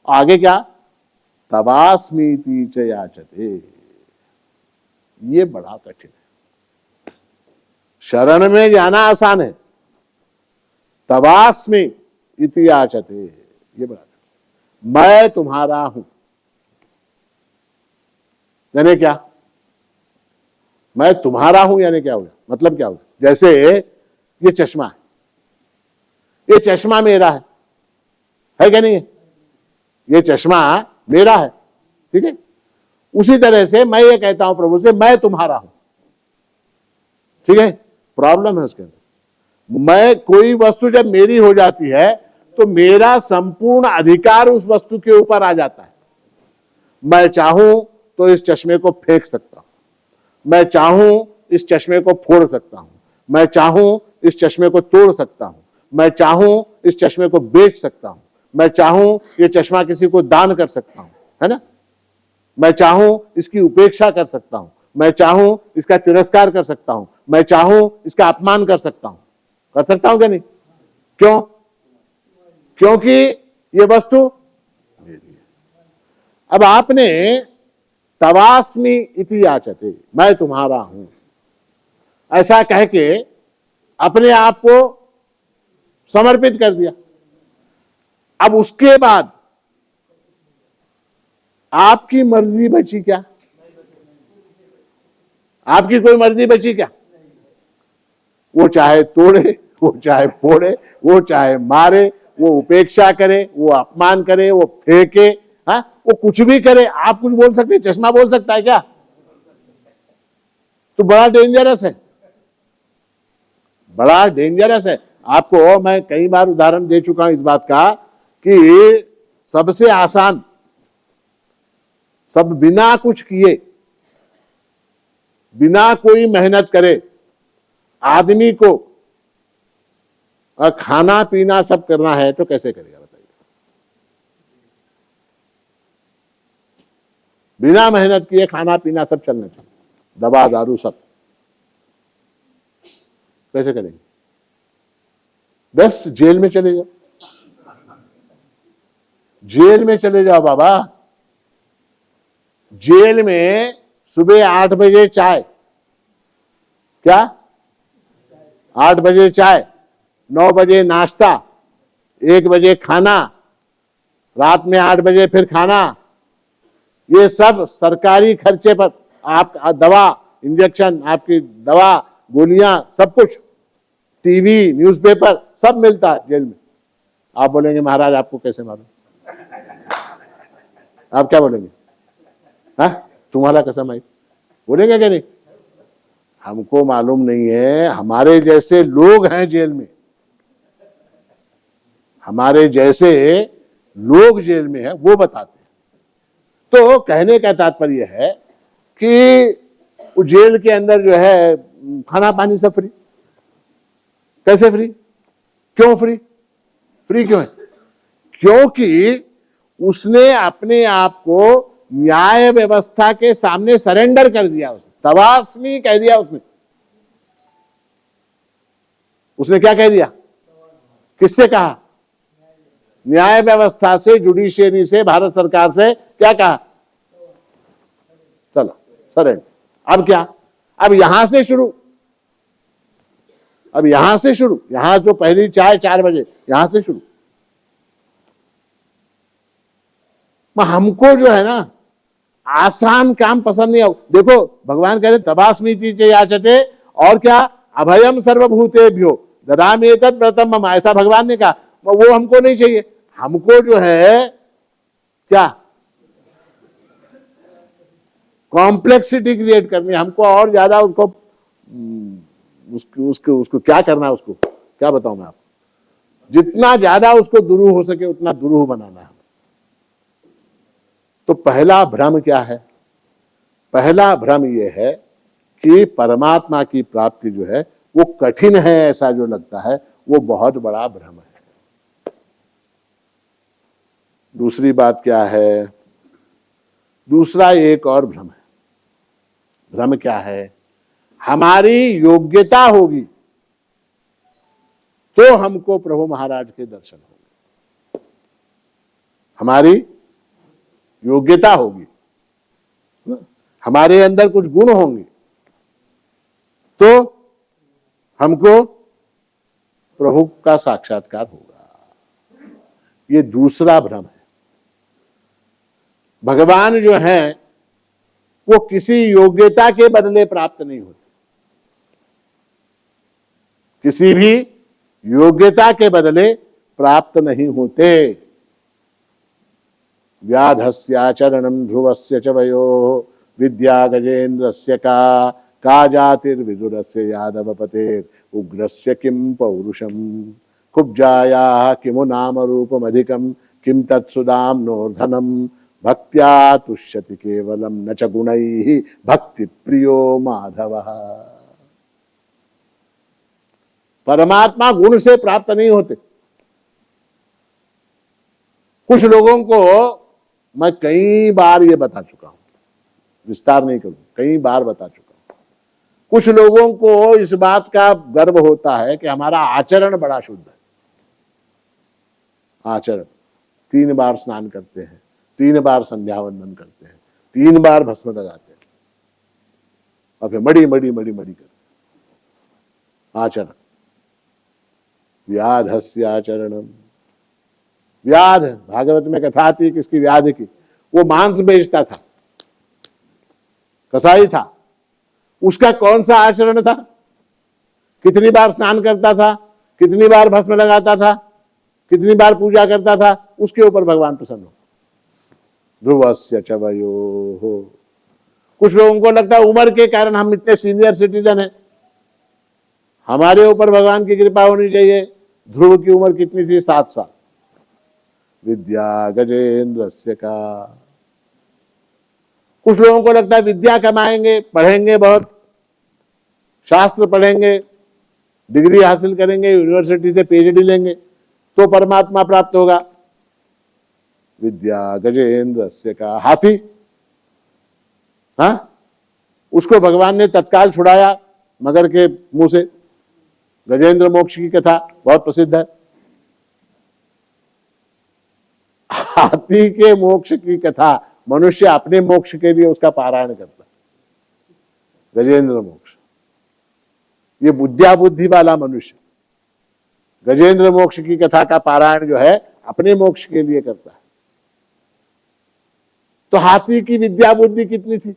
आगे क्या, तवास्मीति च याचते। ये बड़ा कठिन है। शरण में जाना आसान है, तवास्मि इति याचते ये बड़ा कठिन। मैं तुम्हारा हूं यानी क्या, मैं तुम्हारा हूं यानी क्या होगा, मतलब क्या होगा? जैसे ये चश्मा है, ये चश्मा मेरा है क्या नहीं है? ये चश्मा मेरा है, ठीक है। उसी तरह से मैं ये कहता हूं प्रभु से, मैं तुम्हारा हूं, ठीक है। प्रॉब्लम है उसके अंदर, मैं कोई वस्तु जब मेरी हो जाती है तो मेरा संपूर्ण अधिकार उस वस्तु के ऊपर आ जाता है। मैं चाहूं तो इस चश्मे को फेंक सकता हूं, मैं चाहूं इस चश्मे को फोड़ सकता हूं, मैं चाहूं इस चश्मे को तोड़ सकता हूं, मैं चाहूं इस चश्मे को बेच सकता हूं, मैं चाहूं ये चश्मा किसी को दान कर सकता हूं, है ना। मैं चाहूं इसकी उपेक्षा कर सकता हूं, मैं चाहूं इसका तिरस्कार कर सकता हूं, मैं चाहूं इसका अपमान कर सकता हूं क्या नहीं? क्यों? क्योंकि ये वस्तु मेरी है। अब आपने तवास्मि इति याचते, मैं तुम्हारा हूं ऐसा कह के अपने आप को समर्पित कर दिया। अब उसके बाद आपकी मर्जी बची क्या? आपकी कोई मर्जी बची क्या? वो चाहे तोड़े, वो चाहे फोड़े, वो चाहे मारे, वो उपेक्षा करे, वो अपमान करे, वो फेंके, हाँ, वो कुछ भी करे। आप कुछ बोल सकते हैं? चश्मा बोल सकता है क्या? तो बड़ा डेंजरस है, बड़ा डेंजरस है। आपको मैं कई बार उदाहरण दे चुका हूं इस बात का कि सबसे आसान, सब बिना कुछ किए, बिना कोई मेहनत करे आदमी को खाना पीना सब करना है तो कैसे करेगा बताइए? बिना मेहनत किए खाना पीना सब चलना चाहिए, दवा दारू सब, कैसे करेंगे? बेस्ट जेल में चले जाओ, जेल में चले जाओ बाबा। जेल में सुबह 8 बजे चाय, क्या 8 बजे चाय, 9 बजे नाश्ता, 1 बजे खाना, रात में 8 बजे फिर खाना, ये सब सरकारी खर्चे पर। आप दवा, इंजेक्शन, आपकी दवा, गोलियां, सब कुछ, टीवी, न्यूज़पेपर सब मिलता है जेल में। आप बोलेंगे महाराज आपको कैसे मालूम? आप क्या बोलेंगे? हाँ, तुम्हारा कसम आई, बोलेंगे क्या नहीं? हमको मालूम नहीं है, हमारे जैसे लोग हैं जेल में, हमारे जैसे लोग जेल में हैं, वो बताते हैं। तो कहने का तात्पर्य है कि जेल के अंदर जो है खाना पानी सब फ्री। कैसे फ्री? क्यों फ्री? फ्री क्यों है? क्योंकि उसने अपने आप को न्याय व्यवस्था के सामने सरेंडर कर दिया, उसने तवास्मी कह दिया। उसने क्या कह दिया? किससे कहा? न्याय व्यवस्था से, जुडिशियरी से, भारत सरकार से क्या कहा? चलो सरेंडर। अब क्या? अब यहां से शुरू, अब यहां से शुरू, यहां जो पहली चाय 4 बजे, यहां से शुरू। हमको जो है ना, आसान काम पसंद नहीं। देखो भगवान कह रहे तबास्मीति च याचते, और क्या, अभयम सर्वभूतेभ्यो ददामि एतत् व्रतम मम, ऐसा भगवान ने कहा। वो हमको नहीं चाहिए। हमको जो है क्या, कॉम्प्लेक्सिटी क्रिएट करनी है हमको, और ज्यादा उसको उसको क्या करना है, उसको क्या बताऊं मैं आपको, जितना ज्यादा उसको दुरूह हो सके उतना दुरूह बनाना है। तो पहला भ्रम क्या है? पहला भ्रम यह है कि परमात्मा की प्राप्ति जो है वो कठिन है, ऐसा जो लगता है वो बहुत बड़ा भ्रम है। दूसरी बात क्या है? दूसरा एक और भ्रम है। भ्रम क्या है? हमारी योग्यता होगी तो हमको प्रभु महाराज के दर्शन होंगे। हमारी योग्यता होगी, हमारे अंदर कुछ गुण होंगे तो हमको प्रभु का साक्षात्कार होगा। ये दूसरा भ्रम है। भगवान जो है वो किसी योग्यता के बदले प्राप्त नहीं होते, किसी भी योग्यता के बदले प्राप्त नहीं होते। व्याधस्याचरणं ध्रुवस्य च वयोः विद्या गजेन्द्रस्य का जातिर्विदुरस्य यादवपतेर् उग्रस्य किं पौरुषम् कुब्जायाः किमु नाम रूपमधिकं किं तत्सुदाम्नोर्धनम् भक्त्या तुष्यति केवलम न च गुणैः भक्ति प्रियो माधवः। परमात्मा गुण से प्राप्त नहीं होते। कुछ लोगों को मैं कई बार ये बता चुका हूं, विस्तार नहीं करूं, कई बार बता चुका हूं। कुछ लोगों को इस बात का गर्व होता है कि हमारा आचरण बड़ा शुद्ध है। आचरण, 3 बार स्नान करते हैं, 3 बार संध्या वंदन करते हैं, 3 बार भस्म लगाते हैं, और फिर मड़ी मड़ी मड़ी मड़ी करते हैं। आचरण, व्याधस्य आचरणम। व्याध, भागवत में कथा आती है किसकी, व्याध की। वो मांस बेचता था, कसाई था। उसका कौन सा आचरण था? कितनी बार स्नान करता था, कितनी बार भस्म लगाता था, कितनी बार पूजा करता था, उसके ऊपर भगवान प्रसन्न हो। ध्रुवस्य च वयोः। कुछ लोगों को लगता है उम्र के कारण हम इतने सीनियर सिटीजन हैं, हमारे ऊपर भगवान की कृपा होनी चाहिए। ध्रुव की उम्र कितनी थी? 7 साल। विद्या गजेन्द्रस्य का। कुछ लोगों को लगता है विद्या कमाएंगे, पढ़ेंगे बहुत, शास्त्र पढ़ेंगे, डिग्री हासिल करेंगे, यूनिवर्सिटी से पीएचडी लेंगे तो परमात्मा प्राप्त होगा। विद्या गजेन्द्रस्य का। हाथी, हाँ, उसको भगवान ने तत्काल छुड़ाया मगर के मुंह से। गजेंद्र मोक्ष की कथा बहुत प्रसिद्ध है। हाथी के मोक्ष की कथा, मनुष्य अपने मोक्ष के लिए उसका पारायण करता है। गजेंद्र मोक्ष, ये बुद्धिया बुद्धि वाला मनुष्य गजेंद्र मोक्ष की कथा का पारायण जो है अपने मोक्ष के लिए करता है। तो हाथी की विद्या बुद्धि कितनी थी,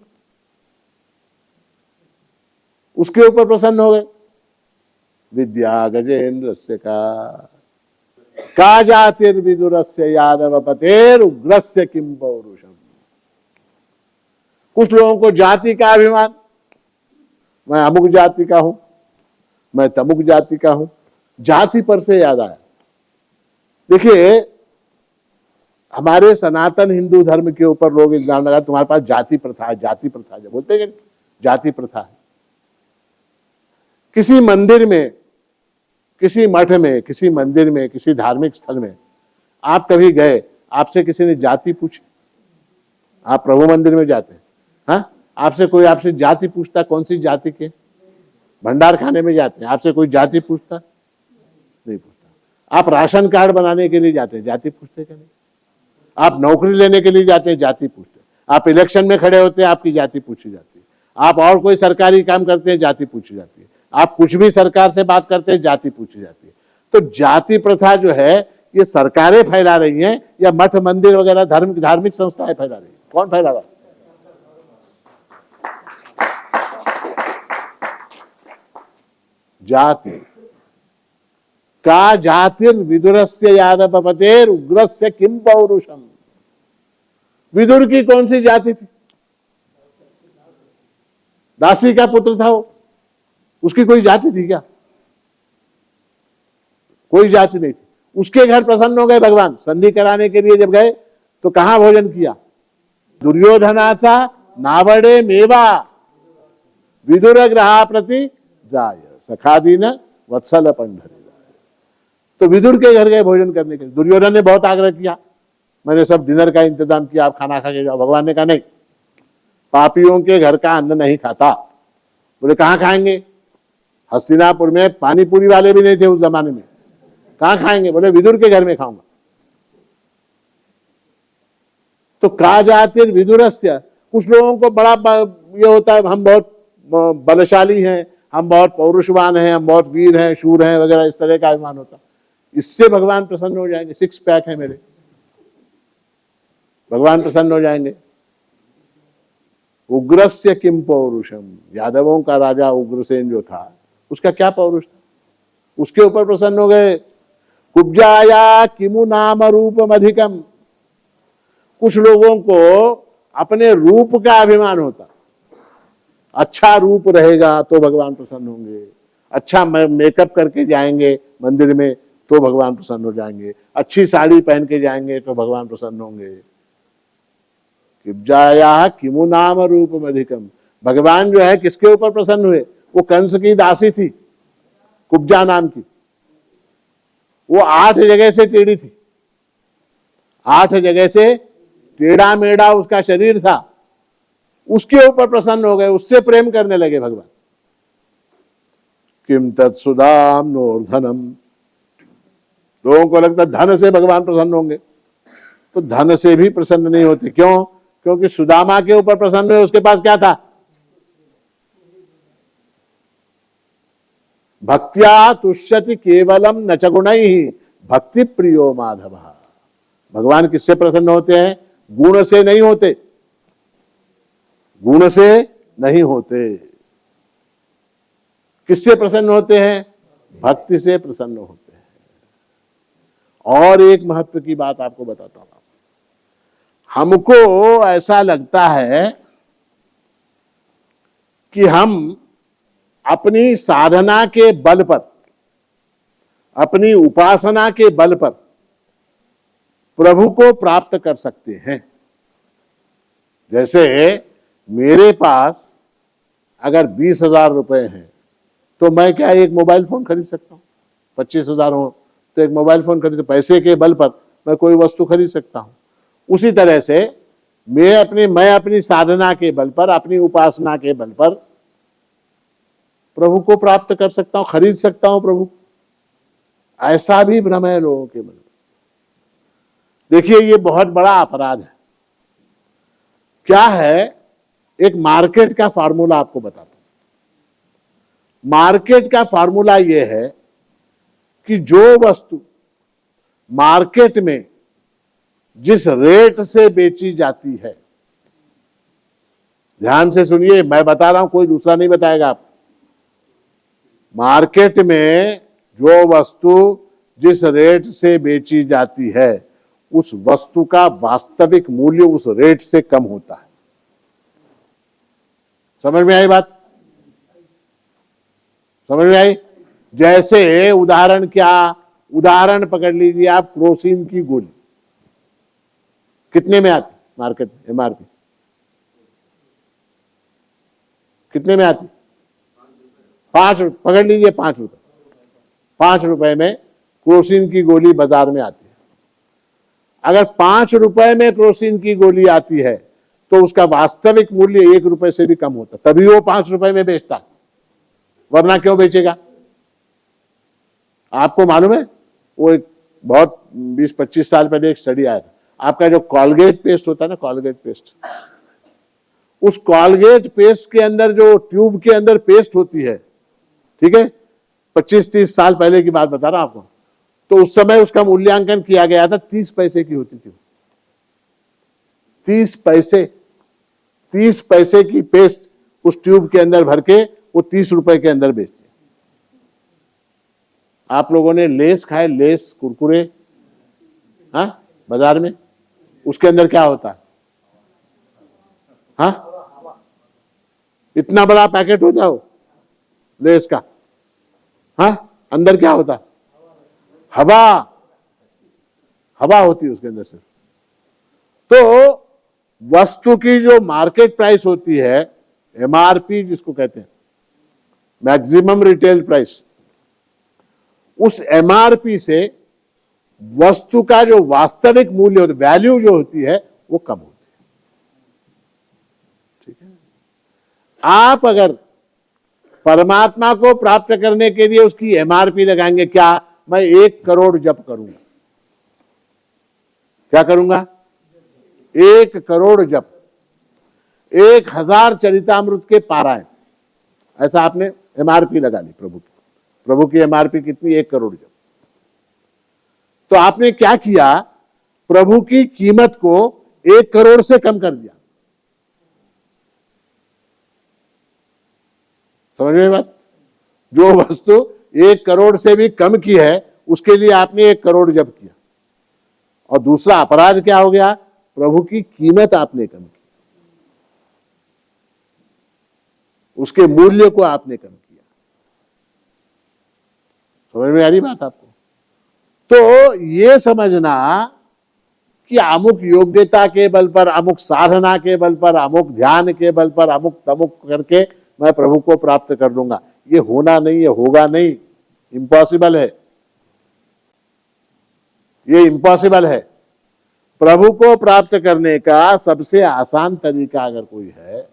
उसके ऊपर प्रसन्न हो गए। विद्या गजेन्द्रस्य का जातिर्विदुरस्य यादवपतेर् उग्रस्य किं पौरुषम। कुछ लोगों को जाति का अभिमान, मैं अमुक जाति का हूं, मैं तमुक जाति का हूं। जाति पर से याद आया, देखिए हमारे सनातन हिंदू धर्म के ऊपर लोग इल्जाम लगा तुम्हारे पास जाति प्रथा है, जाति प्रथा है, बोलते हैं जाति प्रथा है। किसी मंदिर में, किसी मठ में, किसी मंदिर में, किसी धार्मिक स्थल में आप कभी गए, आपसे किसी ने जाति पूछी? आप प्रभु मंदिर में जाते हैं, हाँ, आपसे कोई आपसे जाति पूछता? कौन सी जाति के? भंडार खाने में जाते हैं, आपसे कोई जाति पूछता? नहीं पूछता। आप राशन कार्ड बनाने के लिए जाते हैं, जाति पूछते क्या नहीं? आप नौकरी लेने के लिए जाते हैं, जाति पूछते हैं। आप इलेक्शन में खड़े होते हैं, आपकी जाति पूछी जाती है। आप और कोई सरकारी काम करते हैं, जाति पूछी जाती है। आप कुछ भी सरकार से बात करते हैं, जाति पूछी जाती है। तो जाति प्रथा जो है ये सरकारें फैला रही हैं या मठ मंदिर वगैरह धार्मिक संस्थाएं फैला रही है? कौन फैला रहा है? जाति का जातिर्विदुरस्य यादपतेर उग्रस्य किम पौरुषम। विदुर की कौन सी जाति थी? दासी का पुत्र था वो, उसकी कोई जाति थी क्या? कोई जाति नहीं थी। उसके घर प्रसन्न हो गए भगवान, संधि कराने के लिए जब गए तो कहां भोजन किया? दुर्योधनाचा नावडे मेवा विदुर ग्रहा प्रति जाय सखादीन वत्सल पंडरी। तो विदुर के घर गए भोजन करने के लिए। दुर्योधन ने बहुत आग्रह किया, मैंने सब डिनर का इंतजाम किया, आप खाना खा के जाओ। भगवान ने कहा नहीं, पापियों के घर का अन्न नहीं खाता। बोले कहां खाएंगे? हस्तिनापुर में पानीपुरी वाले भी नहीं थे उस जमाने में, कहां खाएंगे? बोले विदुर के घर में खाऊंगा। तो का जातिर विदुरस्य, कुछ लोगों को बड़ा ये होता है, हम बहुत बलशाली हैं, हम बहुत पौरुषवान हैं, हम बहुत वीर हैं, शूर हैं वगैरह, इस तरह का अभिमान होता। इससे भगवान प्रसन्न हो जाएंगे। 6 पैक है मेरे, भगवान प्रसन्न हो जाएंगे। उग्रस्य किम पौरुषम, यादवों का राजा उग्रसेन जो था उसका क्या पौरुष था, उसके ऊपर प्रसन्न हो गए। कुब्जाया किमु नाम रूपम अधिकम, कुछ लोगों को अपने रूप का अभिमान होता, अच्छा रूप रहेगा तो भगवान प्रसन्न होंगे, अच्छा मेकअप करके जाएंगे मंदिर में तो भगवान प्रसन्न हो जाएंगे, अच्छी साड़ी पहन के जाएंगे तो भगवान प्रसन्न होंगे। किब्जाया किमु नाम रूपम अधिकम, भगवान जो है किसके ऊपर प्रसन्न हुए? वो कंस की दासी थी कुब्जा नाम की, वो 8 जगह से टेढ़ी थी, 8 जगह से टेढ़ा मेढ़ा उसका शरीर था, उसके ऊपर प्रसन्न हो गए, उससे प्रेम करने लगे भगवान। किम तत्सुदाम नोर्धनम, लोगों को लगता धन से भगवान प्रसन्न होंगे, तो धन से भी प्रसन्न नहीं होते। क्यों? क्योंकि सुदामा के ऊपर प्रसन्न हुए, उसके पास क्या था? भक्त्या तुष्यति केवलम न च गुणैः भक्ति प्रियो माधव। भगवान किससे प्रसन्न होते हैं? गुण से नहीं होते, गुण से नहीं होते। किससे प्रसन्न होते हैं? भक्ति से प्रसन्न होते हैं। और एक महत्व की बात आपको बताता हूं, हमको ऐसा लगता है कि हम अपनी साधना के बल पर, अपनी उपासना के बल पर प्रभु को प्राप्त कर सकते हैं। जैसे मेरे पास अगर 20,000 रुपए हैं तो मैं क्या एक मोबाइल फोन खरीद सकता हूं? 25,000 हो तो एक मोबाइल फोन खरीद, पैसे के बल पर मैं कोई वस्तु खरीद सकता हूं। उसी तरह से मैं अपनी साधना के बल पर, अपनी उपासना के बल पर प्रभु को प्राप्त कर सकता हूं, खरीद सकता हूं प्रभु। ऐसा भी भ्रम है लोगों के मन में। देखिए ये बहुत बड़ा अपराध है। क्या है? एक मार्केट का फार्मूला आपको बताता हूं। मार्केट का फार्मूला यह है कि जो वस्तु मार्केट में जिस रेट से बेची जाती है, ध्यान से सुनिए, मैं बता रहा हूं, कोई दूसरा नहीं बताएगा आप। मार्केट में जो वस्तु जिस रेट से बेची जाती है, उस वस्तु का वास्तविक मूल्य उस रेट से कम होता है। समझ में आई बात? समझ में आई? जैसे उदाहरण उदाहरण पकड़ लीजिए आप, क्रोसिन की गोली कितने में आती मार्केट में? एमआरपी कितने में आती? 5 रुपए पकड़ लीजिए, 5 रुपए। 5 रुपए में क्रोसिन की गोली बाजार में आती है। अगर 5 रुपए में क्रोसिन की गोली आती है तो उसका वास्तविक मूल्य 1 रुपए से भी कम होता, तभी वो 5 रुपए में बेचता, वरना क्यों बेचेगा? आपको मालूम है, वो एक बहुत 20-25 साल पहले एक स्टडी आया था। आपका जो कॉलगेट पेस्ट होता है ना, कॉलगेट पेस्ट, उस कॉलगेट पेस्ट के अंदर जो ट्यूब के अंदर पेस्ट होती है, ठीक है, 25-30 साल पहले की बात बता रहा हूं आपको, तो उस समय उसका मूल्यांकन किया गया था, 30 पैसे की होती थी। 30 पैसे की पेस्ट उस ट्यूब के अंदर भर के वो 30 रुपए के अंदर बेचते। आप लोगों ने लेस खाए, लेस कुरकुरे, हाँ, बाजार में? उसके अंदर क्या होता है? हाँ, इतना बड़ा पैकेट होता है वो लेस का। हाँ, अंदर क्या होता है? हवा, हवा होती है उसके अंदर से। तो वस्तु की जो मार्केट प्राइस होती है, एमआरपी जिसको कहते हैं, मैक्सिमम रिटेल प्राइस, उस एमआरपी से वस्तु का जो वास्तविक मूल्य, वैल्यू जो होती है, वो कम होती है। ठीक है? आप अगर परमात्मा को प्राप्त करने के लिए उसकी एमआरपी लगाएंगे, क्या मैं 1 करोड़ जप करूंगा, क्या करूंगा? 1 करोड़ जप, 1000 चरितामृत के पारायण, ऐसा आपने एमआरपी लगा ली प्रभु की। प्रभु की एमआरपी कितनी? 1 करोड़ जप। तो आपने क्या किया? प्रभु की कीमत को 1 करोड़ से कम कर दिया। समझ में बात? जो वस्तु 1 करोड़ से भी कम की है, उसके लिए आपने 1 करोड़ जप किया। और दूसरा अपराध क्या हो गया? प्रभु की कीमत आपने कम की, उसके मूल्य को आपने कम किया। समझ में आ रही बात आपको? तो ये समझना कि अमुक योग्यता के बल पर, अमुक साधना के बल पर, अमुक ध्यान के बल पर, अमुक तमुक करके मैं प्रभु को प्राप्त कर लूंगा, ये होना नहीं है, होगा नहीं, इम्पॉसिबल है, ये इम्पॉसिबल है। प्रभु को प्राप्त करने का सबसे आसान तरीका अगर कोई है,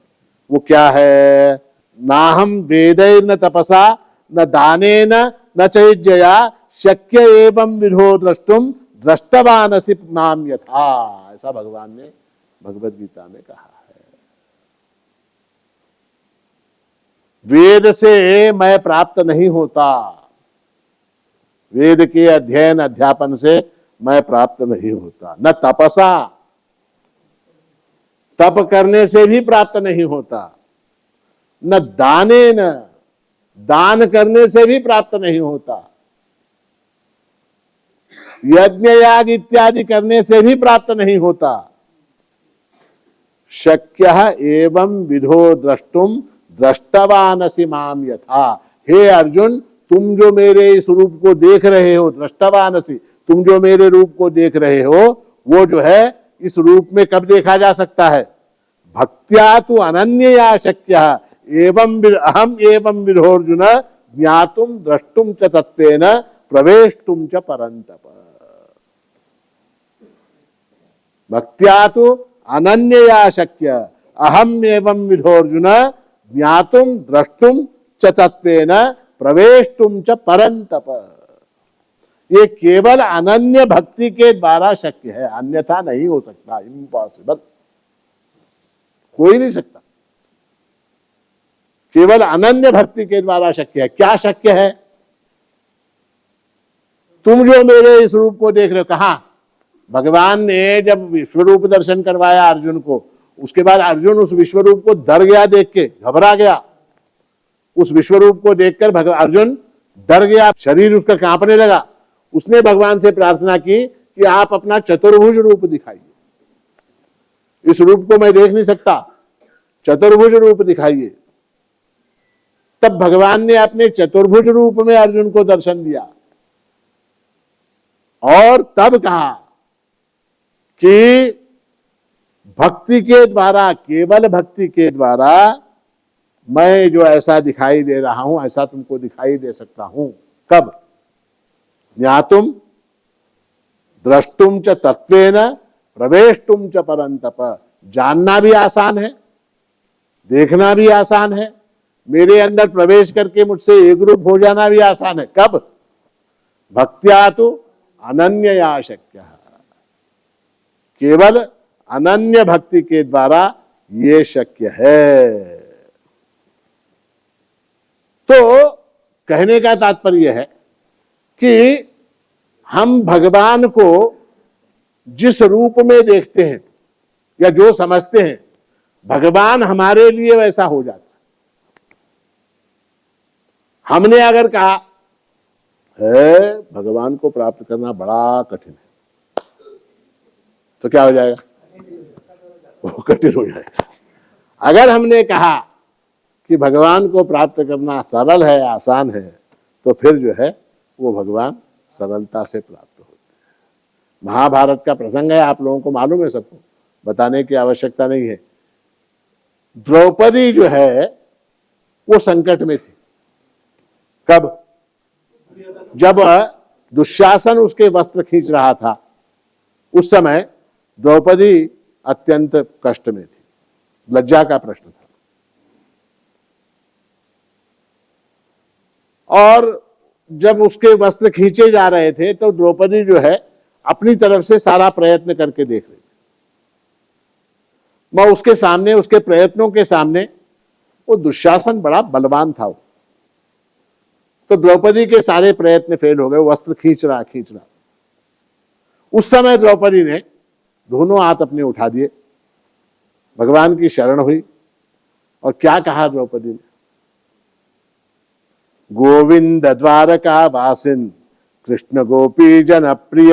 वो क्या है? ना हम वेदैर न तपसा न दानेन न चैज्यया शक्य एवं विधो द्रष्टुम द्रष्टवानसि माम यथा, ऐसा भगवान ने भगवद गीता में कहा है। वेद से मैं प्राप्त नहीं होता, वेद के अध्ययन अध्यापन से मैं प्राप्त नहीं होता, न तपसा, तप करने से भी प्राप्त नहीं होता, न दाने, न दान करने से भी प्राप्त नहीं होता, यज्ञ याग इत्यादि करने से भी प्राप्त नहीं होता। शक्य एवं विधो द्रष्टुम द्रष्टवानसि माम यथा, हे अर्जुन, तुम जो मेरे इस रूप को देख रहे हो, द्रष्टवानसि, तुम जो मेरे रूप को देख रहे हो, वो जो है इस रूप में कब देखा जा सकता है? भक्त्या तु अनन्यया शक्य एवं अहम एवं विधोर्जुन ज्ञातुम द्रष्टुम च तत्वेन प्रवेष्टुम च परंतप। भक्त्या तु अनन्यया शक्य अहम एवं विधोर्जुन ज्ञातुम द्रष्टुम च तत्वेन प्रवेष्टुम च परंतप। ये केवल अनन्य भक्ति के द्वारा शक्य है, अन्यथा नहीं हो सकता, इम्पॉसिबल, कोई नहीं सकता। केवल अनन्य भक्ति के द्वारा शक्य है। क्या शक्य है? तुम जो मेरे इस रूप को देख रहे हो, कहा भगवान ने जब विश्वरूप दर्शन करवाया अर्जुन को, उसके बाद अर्जुन उस विश्वरूप को डर गया, देख के घबरा गया। उस विश्वरूप को देखकर अर्जुन डर गया, शरीर उसका कांपने लगा। उसने भगवान से प्रार्थना की कि आप अपना चतुर्भुज रूप दिखाइए, इस रूप को मैं देख नहीं सकता, चतुर्भुज रूप दिखाइए। तब भगवान ने अपने चतुर्भुज रूप में अर्जुन को दर्शन दिया और तब कहा कि भक्ति के द्वारा, केवल भक्ति के द्वारा मैं जो ऐसा दिखाई दे रहा हूं, ऐसा तुमको दिखाई दे सकता हूं। कब? ज्ञातुम द्रष्टुम च तत्वेन प्रवेष्टुम च परंतप। जानना भी आसान है, देखना भी आसान है, मेरे अंदर प्रवेश करके मुझसे एक रूप हो जाना भी आसान है। कब? भक्त्या तो अनन्यया शक्य, केवल अनन्य भक्ति के द्वारा ये शक्य है। तो कहने का तात्पर्य है कि हम भगवान को जिस रूप में देखते हैं या जो समझते हैं, भगवान हमारे लिए वैसा हो जाता है। हमने अगर कहा है भगवान को प्राप्त करना बड़ा कठिन है, तो क्या हो जाएगा, वो कठिन हो जाएगा। अगर हमने कहा कि भगवान को प्राप्त करना सरल है, आसान है, तो फिर जो है वो भगवान सरलता से प्राप्त होते हैं। महाभारत का प्रसंग है, आप लोगों को मालूम है, सबको बताने की आवश्यकता नहीं है। द्रौपदी जो है वो संकट में थी। कब? जब दुशासन उसके वस्त्र खींच रहा था, उस समय द्रौपदी अत्यंत कष्ट में थी, लज्जा का प्रश्न था। और जब उसके वस्त्र खींचे जा रहे थे तो द्रौपदी जो है अपनी तरफ से सारा प्रयत्न करके देख रही थी। मैं उसके सामने, उसके प्रयत्नों के सामने वो दुशासन बड़ा बलवान था वो। तो द्रौपदी के सारे प्रयत्न फेल हो गए, वस्त्र खींच रहा। उस समय द्रौपदी ने दोनों हाथ अपने उठा दिए, भगवान की शरण हुई, और क्या कहा द्रौपदी ने? गोविंद द्वारका वासिन कृष्ण गोपी जन प्रिय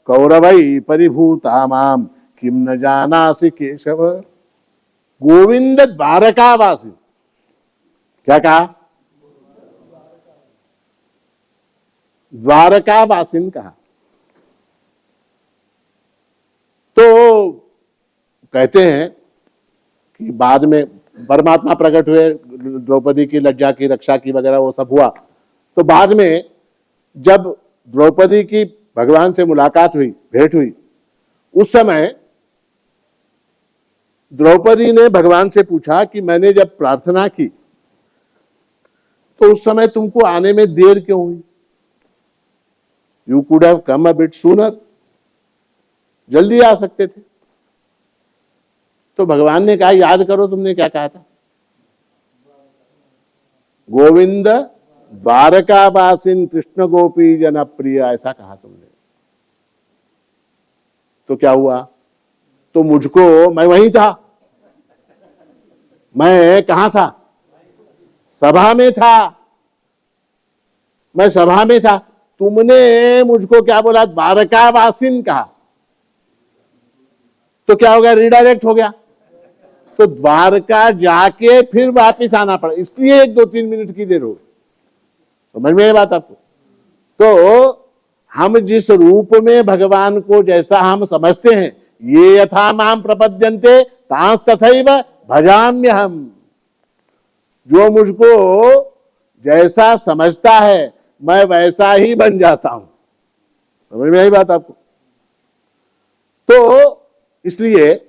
कौरवई परिभूता माम किम न जानासि केशव। गोविंद द्वारका वासिन, क्या कहा? द्वारका वासिन कहा। तो कहते हैं कि बाद में परमात्मा प्रकट हुए, द्रौपदी की लज्जा की रक्षा की वगैरह वो सब हुआ। तो बाद में जब द्रौपदी की भगवान से मुलाकात हुई, भेंट हुई, उस समय द्रौपदी ने भगवान से पूछा कि मैंने जब प्रार्थना की तो उस समय तुमको आने में देर क्यों हुई? You could have come a bit sooner, जल्दी आ सकते थे। तो भगवान ने कहा, याद करो तुमने क्या कहा था? गोविंद द्वारकावासिन कृष्ण गोपी जन प्रिय, ऐसा कहा तुमने। तो क्या हुआ? तो मुझको, मैं वहीं था, मैं कहां था? सभा में था, मैं सभा में था। तुमने मुझको क्या बोला? द्वारकावासिन कहा, तो क्या हो गया? रिडायरेक्ट हो गया। तो द्वारका जाके फिर वापिस आना पड़ा, इसलिए 1-2-3 मिनट की देर हो गई। समझ में ये बात आपको? तो हम जिस रूप में भगवान को जैसा हम समझते हैं, ये यथा माम प्रपद्यन्ते तांस तथैव भजाम्य हम, जो मुझको जैसा समझता है मैं वैसा ही बन जाता हूं। समझ में आई बात आपको? तो इसलिए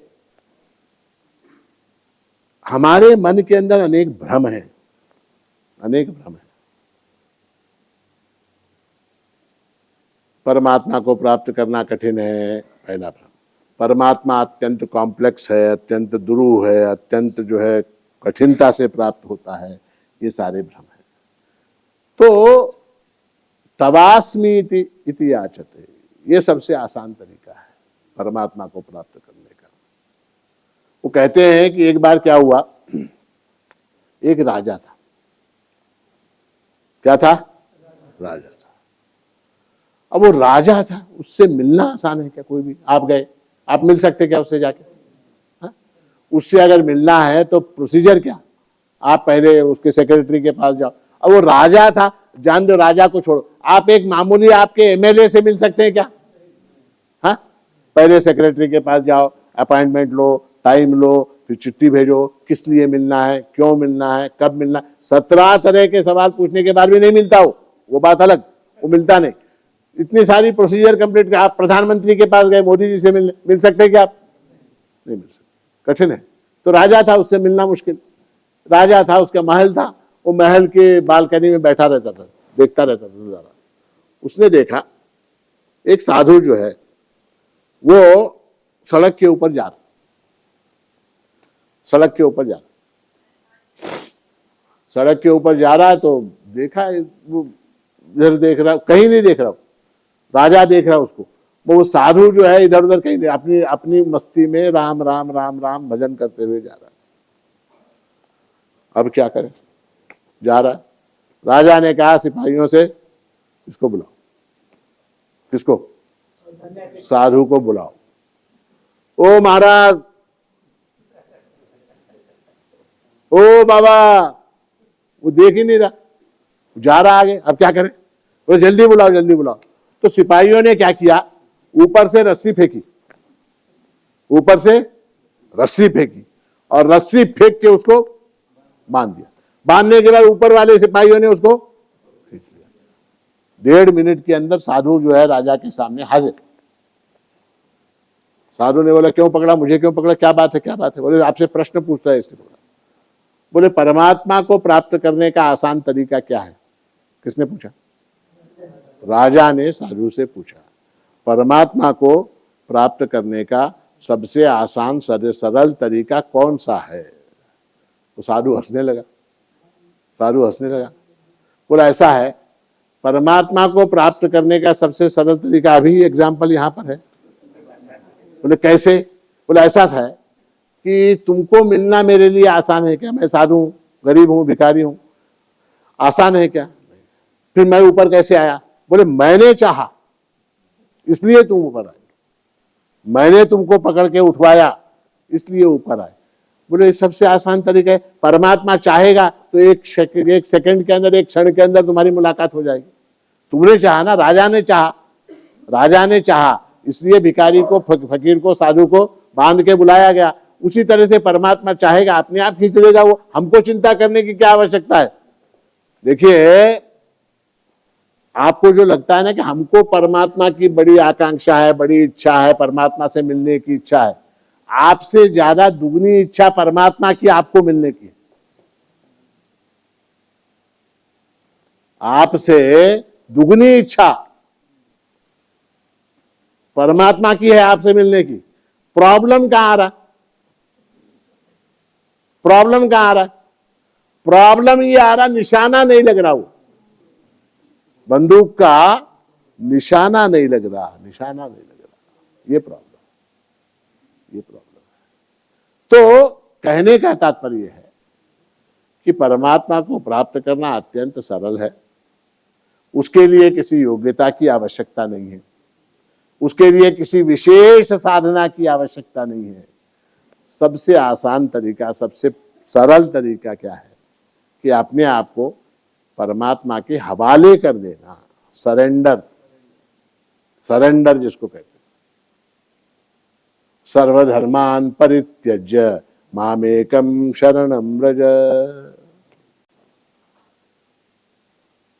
हमारे मन के अंदर अनेक भ्रम है, अनेक भ्रम है। परमात्मा को प्राप्त करना कठिन है, पहला भ्रम। परमात्मा अत्यंत कॉम्प्लेक्स है, अत्यंत दुरूह है, अत्यंत जो है कठिनता से प्राप्त होता है, ये सारे भ्रम है। तो तवास्मी इति याचते, ये सबसे आसान तरीका है परमात्मा को प्राप्त करने का। वो कहते हैं कि एक बार क्या हुआ, एक राजा था। क्या था? राजा था। अब वो राजा था, उससे मिलना आसान है क्या? कोई भी आप गए, आप मिल सकते क्या उससे जाके? हा? उससे अगर मिलना है तो प्रोसीजर क्या? आप पहले उसके सेक्रेटरी के पास जाओ। अब वो राजा था, जान दो, राजा को छोड़ो, आप एक मामूली आपके एमएलए से मिल सकते हैं क्या? हाँ, पहले सेक्रेटरी के पास जाओ, अपॉइंटमेंट लो, टाइम लो, फिर चिट्ठी भेजो, किस लिए मिलना है, क्यों मिलना है, कब मिलना है, 17 तरह के सवाल पूछने के बाद भी नहीं मिलता वो बात अलग, वो मिलता नहीं। इतनी सारी प्रोसीजर कंप्लीट कर, आप प्रधानमंत्री के पास गए, मोदी जी से मिल सकते क्या आप? नहीं मिल सकते, कठिन है। तो राजा था, उससे मिलना मुश्किल। राजा था, उसका महल था, वो महल के बालकनी में बैठा रहता था, देखता रहता था नजारा। उसने देखा एक साधु जो है वो सड़क के ऊपर जा रहा, सड़क के ऊपर जा रहा, सड़क के ऊपर जा रहा है। तो देखा वो इधर देख रहा, कहीं नहीं देख रहा, राजा देख रहा उसको। वो साधु जो है इधर उधर कहीं नहीं, अपनी अपनी मस्ती में राम राम राम राम भजन करते हुए जा रहा है। अब क्या करें? जा रहा है। राजा ने कहा सिपाहियों से, किसको बुलाओ? किसको? साधु को बुलाओ। ओ महाराज, ओ बाबा, वो देख ही नहीं रहा, जा रहा आगे, अब क्या करें? वो जल्दी बुलाओ, जल्दी बुलाओ। तो सिपाहियों ने क्या किया, ऊपर से रस्सी फेंकी, ऊपर से रस्सी फेंकी और रस्सी फेंक के उसको बांध दिया। बांधने के बाद ऊपर वाले सिपाहियों ने उसको खींच लिया। 1.5 मिनट के अंदर साधु जो है राजा के सामने हाजिर। साधु ने बोला, क्यों पकड़ा, मुझे क्यों पकड़ा, क्या बात है, क्या बात है? बोले, आपसे प्रश्न पूछ रहा है इसलिए पकड़ा। बोले, परमात्मा को प्राप्त करने का आसान तरीका क्या है? किसने पूछा? राजा ने साधु से पूछा, परमात्मा को प्राप्त करने का सबसे आसान सरल तरीका कौन सा है? तो साधु हंसने लगा। साधु हंसने लगा, बोला, ऐसा है, परमात्मा को प्राप्त करने का सबसे सरल तरीका, अभी एग्जाम्पल यहां पर है। बोले, कैसे? बोले, ऐसा था कि तुमको मिलना मेरे लिए आसान है क्या? मैं साधु हूं, गरीब हूं, भिखारी हूं, आसान है क्या? फिर मैं ऊपर कैसे आया? बोले, मैंने चाहा इसलिए तुम ऊपर आए, मैंने तुमको पकड़ के उठवाया इसलिए ऊपर आए। बोले, सबसे आसान तरीका है, परमात्मा चाहेगा तो एक सेकंड के अंदर, एक क्षण के अंदर तुम्हारी मुलाकात हो जाएगी। तुमने चाहा ना, राजा ने चाहा, राजा ने चाहा इसलिए भिखारी को, फकीर को, साधु को बांध के बुलाया गया। उसी तरह से परमात्मा चाहेगा, अपने आप खींच लेगा वो, हमको चिंता करने की क्या आवश्यकता है? देखिए, आपको जो लगता है ना कि हमको परमात्मा की बड़ी आकांक्षा है, बड़ी इच्छा है, परमात्मा से मिलने की इच्छा है, आपसे ज्यादा दुगनी इच्छा परमात्मा की आपको मिलने की है। आपसे दुगनी इच्छा परमात्मा की है आपसे मिलने की। प्रॉब्लम कहां आ रहा? प्रॉब्लम कहां आ रहा? प्रॉब्लम ये आ रहा, निशाना नहीं लग रहा, वो बंदूक का निशाना नहीं लग रहा, निशाना नहीं लग रहा, ये प्रॉब्लम, ये प्रॉब्लम है। तो कहने का तात्पर्य है कि परमात्मा को प्राप्त करना अत्यंत सरल है। उसके लिए किसी योग्यता की आवश्यकता नहीं है, उसके लिए किसी विशेष साधना की आवश्यकता नहीं है। सबसे आसान तरीका, सबसे सरल तरीका क्या है कि अपने आप को परमात्मा के हवाले कर देना। सरेंडर, सरेंडर जिसको कहते हैं। सर्वधर्मान परित्यज्य मामेकम शरणम व्रज,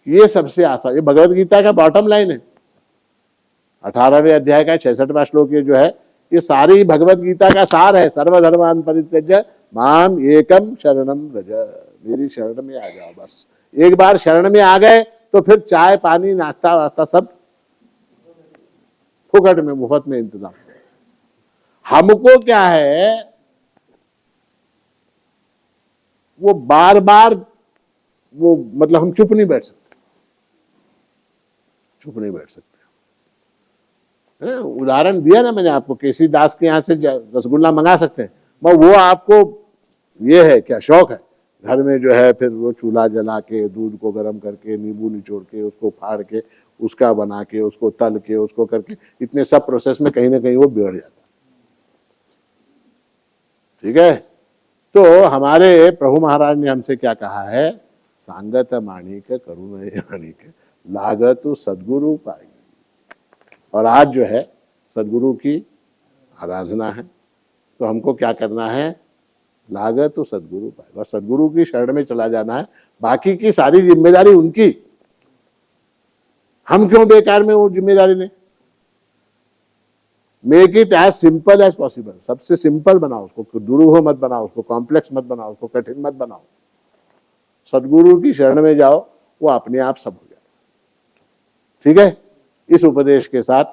ये सबसे आसान, ये भगवद गीता का बॉटम लाइन है। 18वें अध्याय का 66वां श्लोक ये जो है, ये सारी भगवद गीता का सार है। सर्वधर्मान परित्यज्य माम एकम शरणम व्रज, मेरी शरण में आ जाओ बस। एक बार शरण में आ गए तो फिर चाय पानी नाश्ता वास्ता सब फुकट में, मुफ्त में इंतजाम। हमको क्या है, वो बार बार वो, मतलब हम चुप नहीं बैठ सकते, चुप नहीं बैठ सकते। उदाहरण दिया ना मैंने आपको, केसी दास के यहाँ से रसगुल्ला मंगा सकते हैं, मगर वो आपको ये है क्या, शौक है, घर में जो है फिर वो चूल्हा जला के, दूध को गर्म करके, नींबू निचोड़ के, उसको फाड़ के, उसका बना के, उसको तल के, उसको करके, इतने सब प्रोसेस में कहीं ना कहीं वो बिगड़ जाता है। ठीक है, तो हमारे प्रभु महाराज ने हमसे क्या कहा है, सांगत माणिक करुण माणिक लागत सदगुरु पाई। और आज जो है सदगुरु की आराधना है, तो हमको क्या करना है, लागत तो सदगुरु पाए, बस सदगुरु की शरण में चला जाना है। बाकी की सारी जिम्मेदारी उनकी, हम क्यों बेकार में वो जिम्मेदारी लें। Make it as simple as possible, सबसे सिंपल बनाओ उसको, दुरूह मत बनाओ उसको, कॉम्प्लेक्स मत बनाओ उसको, कठिन मत बनाओ। सदगुरु की शरण में जाओ, वो अपने आप सब हो जाए। ठीक है, इस उपदेश के साथ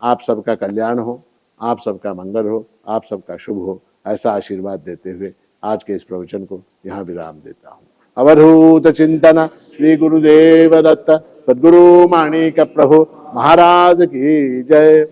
आप सबका कल्याण हो, आप सबका मंगल हो, आप सबका शुभ हो, ऐसा आशीर्वाद देते हुए आज के इस प्रवचन को यहाँ विराम देता हूँ। अवधूत चिंतन श्री गुरुदेव दत्त सद्गुरु माणिक प्रभु महाराज की जय।